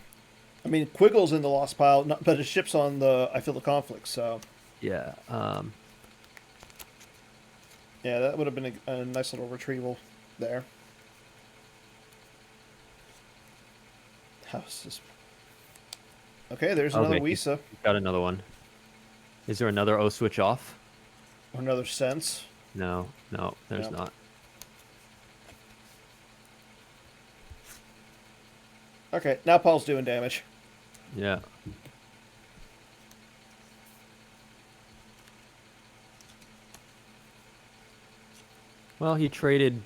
I mean Quiggle's in the lost pile, but his ship's on the I feel the conflict. So Yeah. yeah, that would have been a nice little retrieval there. How's this? Okay, there's another Okay, Wisa he's got another one. Is there another O switch off? or another sense. No, no, there's No. not. Okay, now Paul's doing damage. Yeah. Well, he traded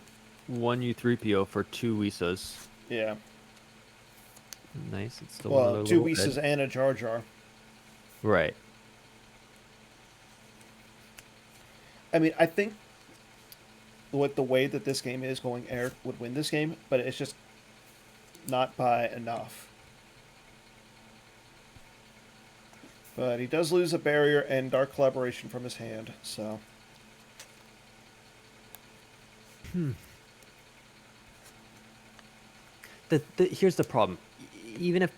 one U3PO for 2 Wisas. Yeah. Nice. It's still Well, another two little Wisas red. and a Jar Jar. Right. I mean, I think with the way that this game is going, Eric would win this game, but it's just not by enough. But he does lose a barrier and Dark Collaboration from his hand, so. Here's the problem. Even if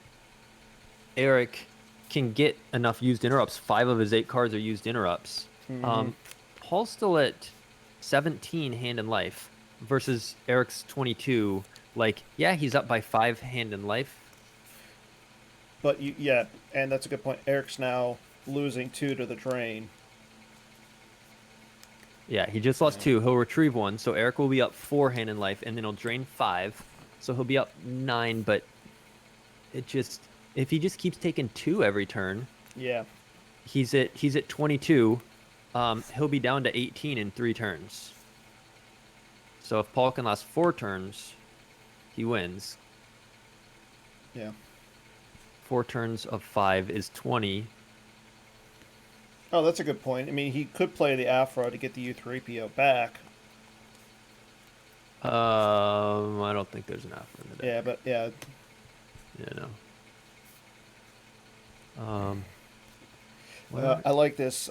Eric can get enough used interrupts, 5 of his 8 cards are used interrupts. Paul's still at 17 hand and life versus Eric's 22. Like, yeah, he's up by 5 hand and life. But yeah, and that's a good point. Eric's now losing 2 to the drain. Yeah, he just lost 2. He'll retrieve 1, so Eric will be up 4 hand and life, and then he'll drain 5. So he'll be up 9, but it just if he just keeps taking 2 every turn, Yeah. he's at 22. He'll be down to 18 in 3 turns. So if Paul can last 4 turns, he wins. Yeah. 4 turns of 5 is 20. Oh, that's a good point. I mean, he could play the Afro to get the U3PO back. I don't think there's an Afro in the deck. Yeah, but yeah. Yeah, no. I like this.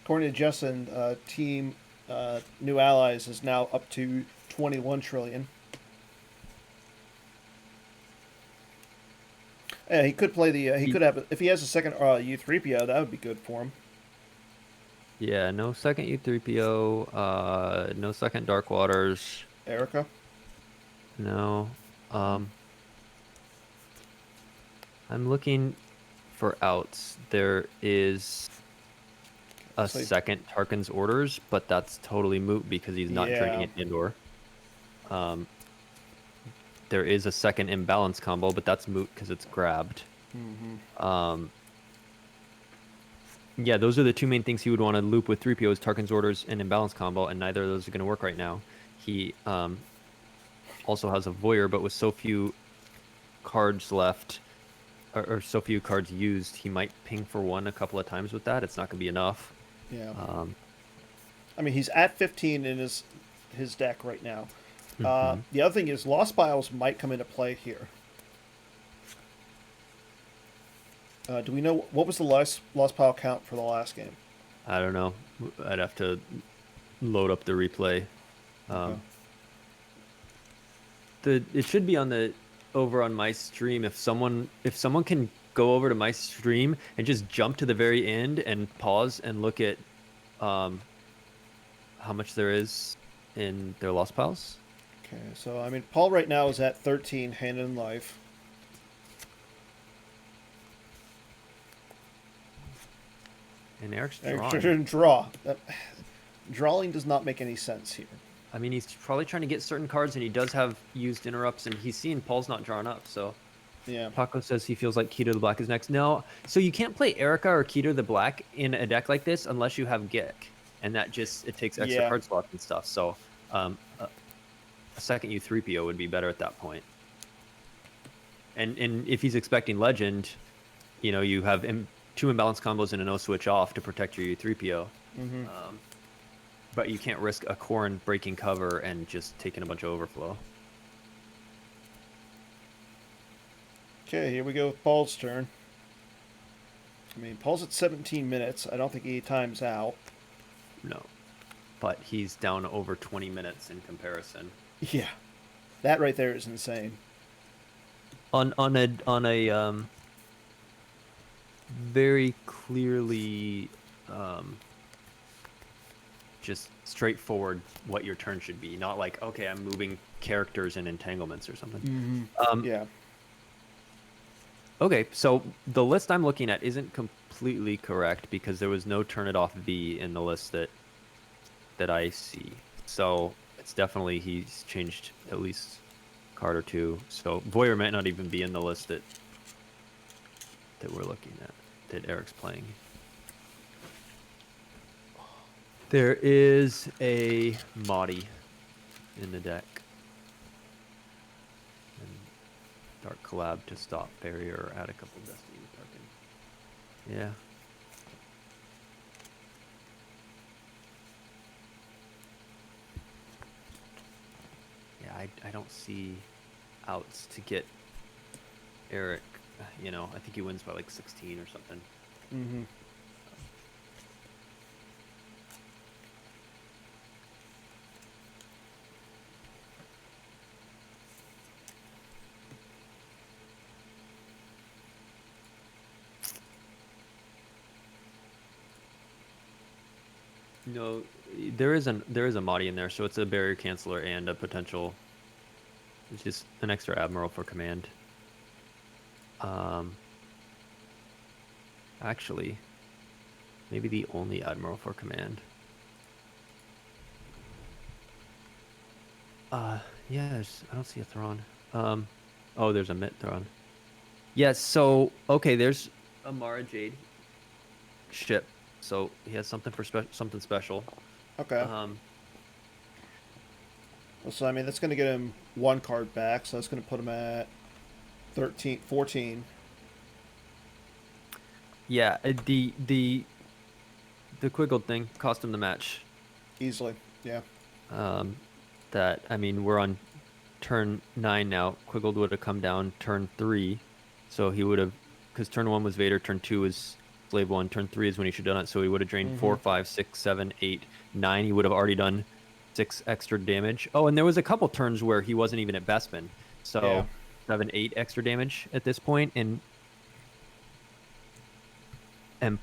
According to Justin, team New Allies is now up to 21 trillion. Yeah, he could play the. He could have if he has a second U3PO, that would be good for him. Yeah, no second U3PO, no second Dark Waters. Erica. No. I'm looking for outs. There is a So- second Tarkin's Orders, but that's totally moot because he's not Yeah. draining it indoor. There is a second imbalance combo, but that's moot because it's grabbed. Yeah, those are the 2 main things he would want to loop with 3POs, Tarkin's Orders, and imbalance combo, and neither of those are going to work right now. He also has a Voyeur, but with so few cards left, or so few cards used, he might ping for 1 a couple of times with that. It's not going to be enough. Yeah. I mean, he's at 15 in his deck right now. The other thing is Lost Piles might come into play here. Do we know what was the Lost Pile count for the last game? I don't know. I'd have to load up the replay. Okay. It should be on the over on my stream. If someone can go over to my stream and just jump to the very end and pause and look at how much there is in their Lost Piles. Okay, so I mean, Paul right now is at 13 hand in life. And Eric's Eric's drawing. trying to draw. Drawing does not make any sense here. I mean, he's probably trying to get certain cards, and he does have used interrupts, and he's seeing Paul's not drawn up, so... Yeah. Paco says he feels like Keto the Black is next. No, so you can't play Erica or Keto the Black in a deck like this unless you have Gick, and that just it takes extra Yeah. card slots and stuff. So a second U3PO would be better at that point. And if he's expecting Legend, you know, you have two imbalanced combos and a no switch off to protect your U3PO. Mm-hmm. But you can't risk a Corrin breaking cover and just taking a bunch of overflow. Okay, here we go with Paul's turn. I mean, Paul's at 17 minutes. I don't think he times out. No, but he's down over 20 minutes in comparison. Yeah, that right there is insane. On a very clearly just straightforward what your turn should be, not like, okay, I'm moving characters and entanglements or something. Mm-hmm. Yeah. Okay, so the list I'm looking at isn't completely correct because there was no turn it off V in the list that I see. So it's definitely he's changed at least a card or two. So Voyeur might not even be in the list that we're looking at, that Eric's playing. There is a Mahdi in the deck. And Dark Collab to stop barrier or add a couple Destiny token. Yeah. Yeah, I don't see outs to get Eric. You know, I think he wins by like 16 or something. Mm-hmm. No, there is a Mahdi in there, so it's a barrier canceller and a potential. It's just an extra admiral for command. Actually, maybe the only admiral for command. Yes, I don't see a Thrawn. Oh, there's a Mitt Thrawn. Yes, so okay, there's a Mara Jade ship. So he has something for something special. Okay. So, I mean, that's going to get him one card back, so that's going to put him at 14. Yeah, the Quiggled thing cost him the match. Easily, yeah. That, I mean, we're on turn 9 now. Quiggled would have come down turn 3, so he would have, because turn 1 was Vader, turn 2 is Slave 1, turn 3 is when he should have done it, so he would have drained 4, 5, 6, 7, 8, 9. He would have already done 6 extra damage. Oh, and there was a couple turns where he wasn't even at Bespin, so Yeah. 7, 8 extra damage at this point, and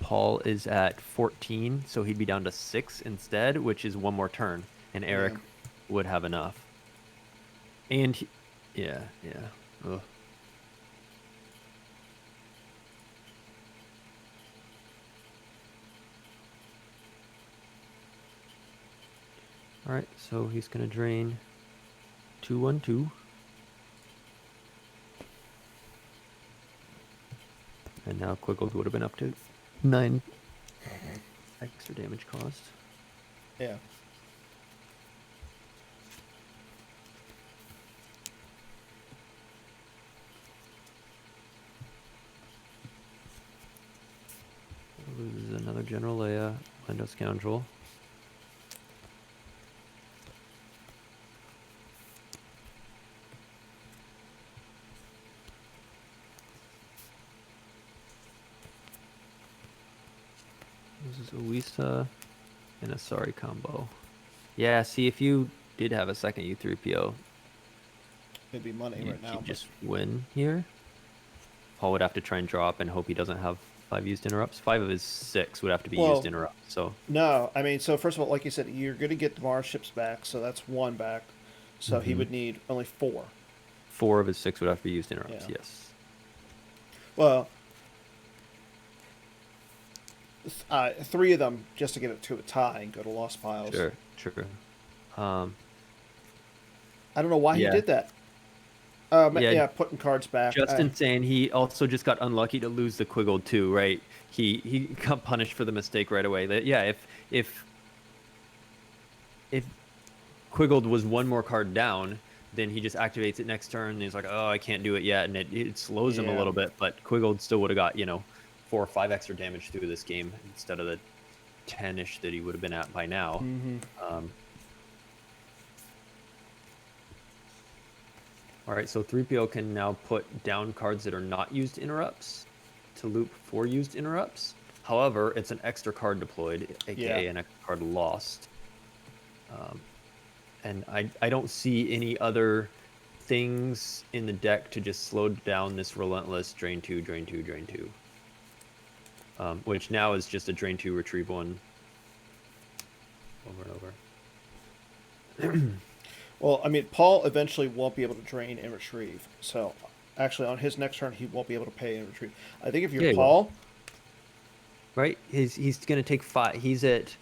Paul is at 14, so he'd be down to 6 instead, which is one more turn, and Eric would have enough. And yeah. Ugh. All right, so he's gonna drain 2, 1, 2. And now Quiggled would have been up to 9 extra damage cost. Yeah. Loses another General Leia, Lando Scoundrel. This is Oisa and a Sorry combo. Yeah, see, if you did have a second U3PO, It'd be money you right now. could just win here. Paul would have to try and draw up and hope he doesn't have 5 used interrupts. 5 of his 6 would have to be used interrupts. So no, I mean, so first of all, like you said, you're going to get the Mars ships back, so that's 1 back. So he would need only 4. 4 of his 6 would have to be used interrupts. Yeah. Yes. Well, 3 of them just to get it to a tie and go to lost piles. Sure. I don't know why he Yeah. did that. Yeah. Yeah, putting cards back. Justin saying he also just got unlucky to lose the Quiggled too, right? He got punished for the mistake right away. Yeah, if Quiggled was one more card down, then he just activates it next turn, and he's like, oh, I can't do it yet, and it slows him a Yeah. little bit, but Quiggled still would have got, 4 or 5 extra damage through this game instead of the 10-ish that he would have been at by now. All right, so 3PO can now put down cards that are not used interrupts to loop 4 used interrupts. However, it's an extra card deployed, aka an extra card lost. And I don't see any other things in the deck to just slow down this relentless drain 2, drain 2, drain 2. Which now is just a drain 2, retrieve 1 over and over. Well, I mean, Paul eventually won't be able to drain and retrieve. So, actually, on his next turn, he won't be able to pay and retrieve. I think if you're Paul, right? He's going to take 5. He's at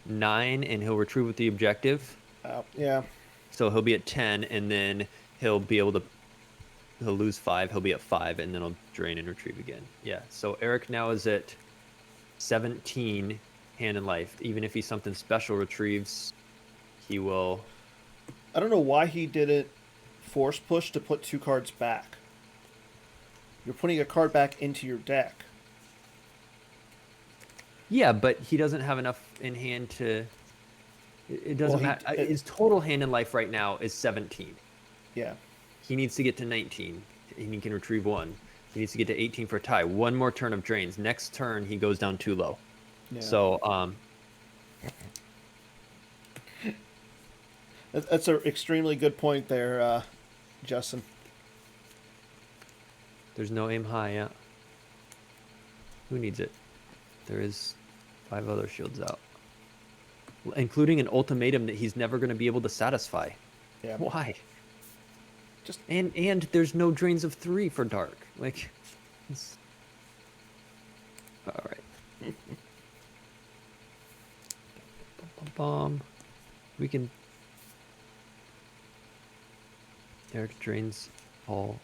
9, and he'll retrieve with the objective. Yeah. So he'll be at 10, and then he'll lose 5. He'll be at 5, and then he'll drain and retrieve again. Yeah. So Eric now is at 17 hand and life. Even if he's something special retrieves, he will. I don't know why he didn't force push to put 2 cards back. You're putting a card back into your deck. Yeah, but he doesn't have enough in hand to. It doesn't matter. His total hand in life right now is 17. Yeah. He needs to get to 19, and he can retrieve 1. He needs to get to 18 for a tie. 1 more turn of drains. Next turn, he goes down too low. Yeah. So, that's an extremely good point there, Justin. There's no aim high, yeah. Who needs it? There is 5 other shields out, including an ultimatum that he's never going to be able to satisfy. Yeah. Why? And there's no drains of 3 for dark. Like, all right. We can. Eric drains all.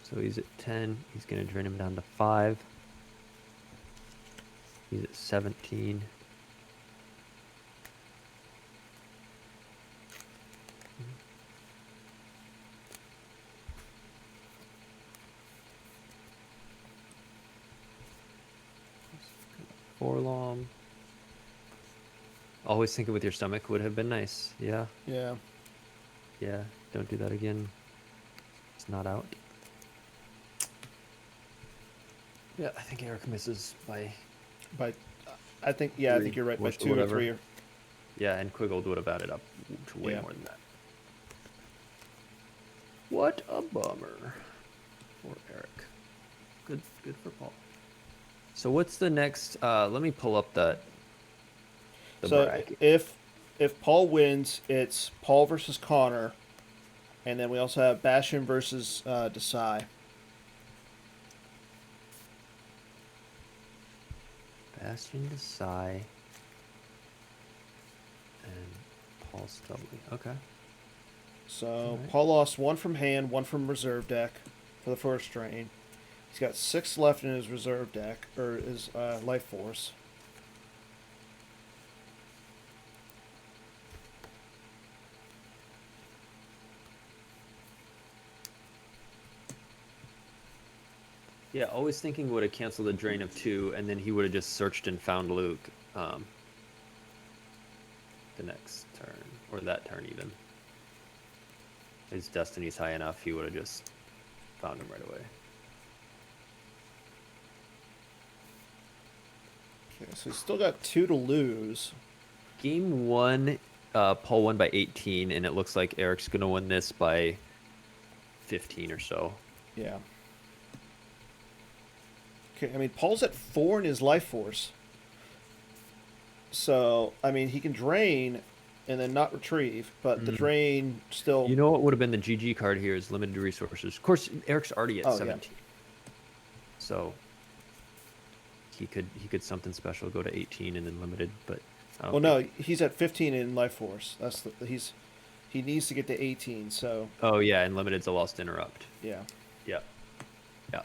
So he's at 10. He's going to drain him down to 5. He's at 17. Forlom. Always think it with your stomach would have been nice. Yeah. Yeah. Yeah. Don't do that again. It's not out. Yeah, I think Eric misses by. I think I think you're right. By 2 or 3. Yeah, and Quiggled would have added up to way more than that. What a bummer for Eric. Good for Paul. So what's the next? Let me pull up the bracket. If Paul wins, it's Paul versus Connor, and then we also have Bespin versus Desai. Bespin, Desai, and Paul Stubley. Okay. So right. Paul lost 1 from hand, 1 from reserve deck for the first drain. He's got 6 left in his reserve deck, or his life force. Yeah, always thinking would have canceled a drain of 2, and then he would have just searched and found Luke the next turn, or that turn even. His destiny's high enough, he would have just found him right away. Okay, so he's still got 2 to lose. Game 1, Paul won by 18, and it looks like Eric's going to win this by 15 or so. Yeah. Okay, I mean, Paul's at 4 in his life force. So I mean, he can drain, and then not retrieve, but the drain still. You know what would have been the GG card here is limited resources. Of course, Eric's already at Oh yeah. 17, so he could something special go to 18 and then limited. But I Well, don't no, think. he's at 15 in life force. That's he needs to get to 18. So Oh yeah, and limited's a lost interrupt. yeah. Yeah, yeah.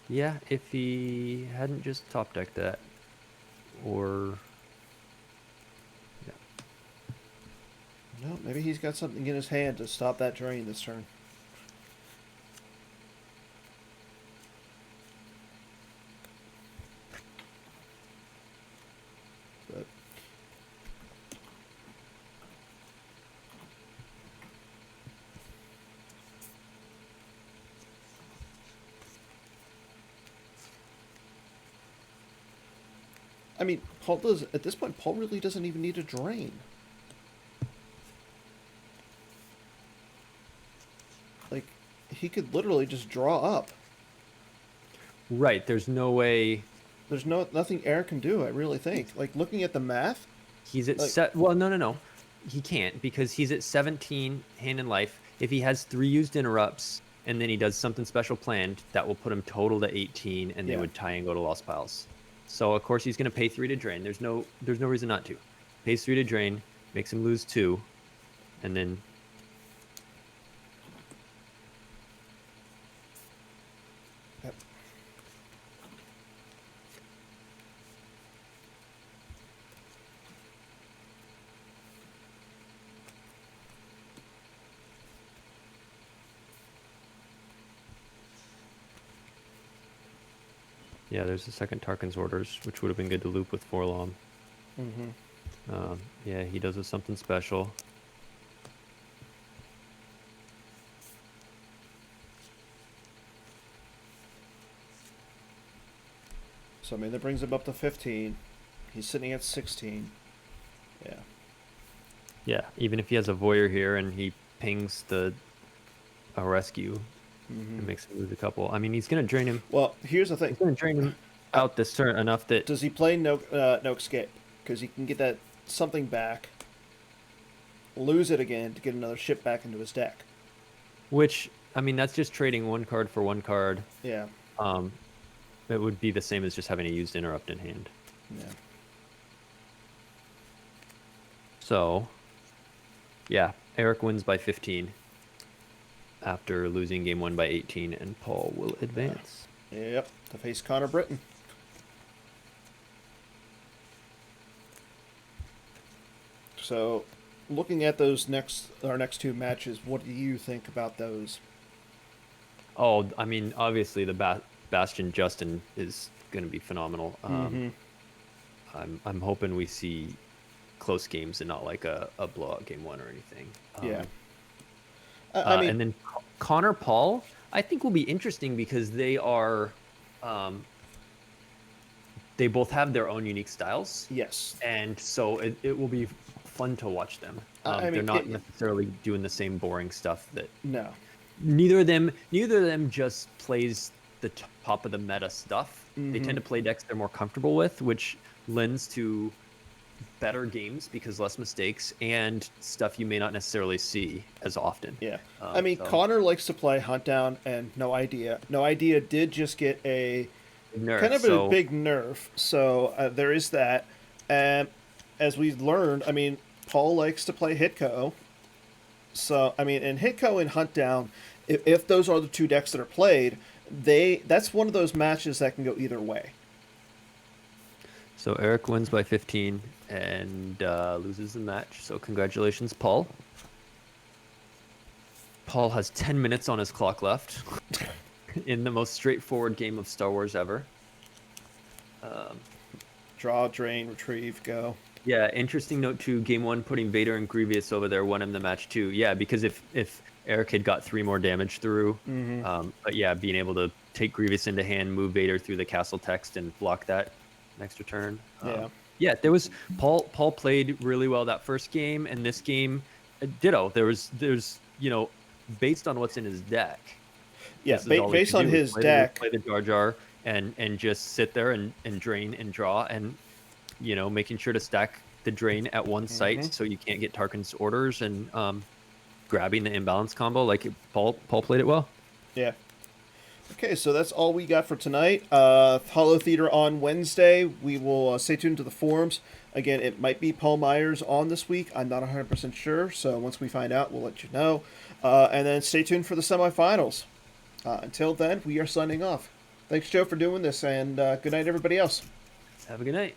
Yeah, if he hadn't just top decked that, or yeah. No, maybe he's got something in his hand to stop that drain this turn. But I mean, Paul does at this point. Paul really doesn't even need a drain. Like, he could literally just draw up. Right, there's no way There's nothing Eric can do. I really think. Like looking at the math, he's at like set. Well, no. He can't because he's at 17 hand in life. If he has 3 used interrupts and then he does something special planned, that will put him total to 18 and they Yeah. would tie and go to lost piles. So of course he's going to pay 3 to drain. There's no reason not to. Pays 3 to drain, makes him lose 2, and then yep. yeah, there's the second Tarkin's orders, which would have been good to loop with Forlom. Yeah, he does with something special. So I mean, that brings him up to 15. He's sitting at 16. Yeah. Yeah, even if he has a voyeur here and he pings a rescue, it makes him lose a couple. I mean, he's gonna drain him. Well, here's the thing. He's gonna drain him out this turn enough that Does he play no escape? Because he can get that something back, lose it again to get another ship back into his deck. which I mean that's just trading 1 card for 1 card. Yeah. It would be the same as just having a used interrupt in hand. Yeah. So, yeah, Eric wins by 15 after losing game 1 by 18, and Paul will advance. Yep. To face Connor Britton. So, looking at our next 2 matches, what do you think about those? Oh, I mean, obviously the Bastion Justin is going to be phenomenal. I'm hoping we see close games and not like a blowout game 1 or anything. Yeah. I mean, And then Connor Paul, I think will be interesting because they are, they both have their own unique styles. yes. And so it will be fun to watch them. I mean, they're not necessarily doing the same boring stuff that No. neither of them just plays the top of the meta stuff. They tend to play decks they're more comfortable with, which lends to better games because less mistakes and stuff you may not necessarily see as often. Yeah. I mean, Connor likes to play Hunt Down and No Idea. No Idea did just get a nerf, kind of a big nerf, so there is that. And as we've learned, I mean, Paul likes to play HITCO. So, I mean, in HITCO and Hunt Down, if those are the 2 decks that are played, that's one of those matches that can go either way. So Eric wins by 15 and loses the match. So congratulations, Paul. Paul has 10 minutes on his clock left in the most straightforward game of Star Wars ever. Draw, drain, retrieve, go. Yeah, interesting note too. Game 1, putting Vader and Grievous over there won him the match too. Yeah, because if Eric had got 3 more damage through, but yeah, being able to take Grievous into hand, move Vader through the castle text, and block that next return. Yeah, there was Paul played really well that first game, and this game, ditto. There's based on what's in his deck, Yeah, this is all he based can on do is his deck. play the Jar Jar and just sit there and drain and draw and making sure to stack the drain at one site Hmm. so you can't get Tarkin's orders and grabbing the imbalance combo like Paul played it well. Yeah. Okay, so that's all we got for tonight. Hollow Theater on Wednesday. We will stay tuned to the forums. Again, it might be Paul Myers on this week. I'm not 100% sure, so once we find out, we'll let you know. And then stay tuned for the semifinals. Until then, we are signing off. Thanks, Joe, for doing this, and good night, everybody else. Have a good night.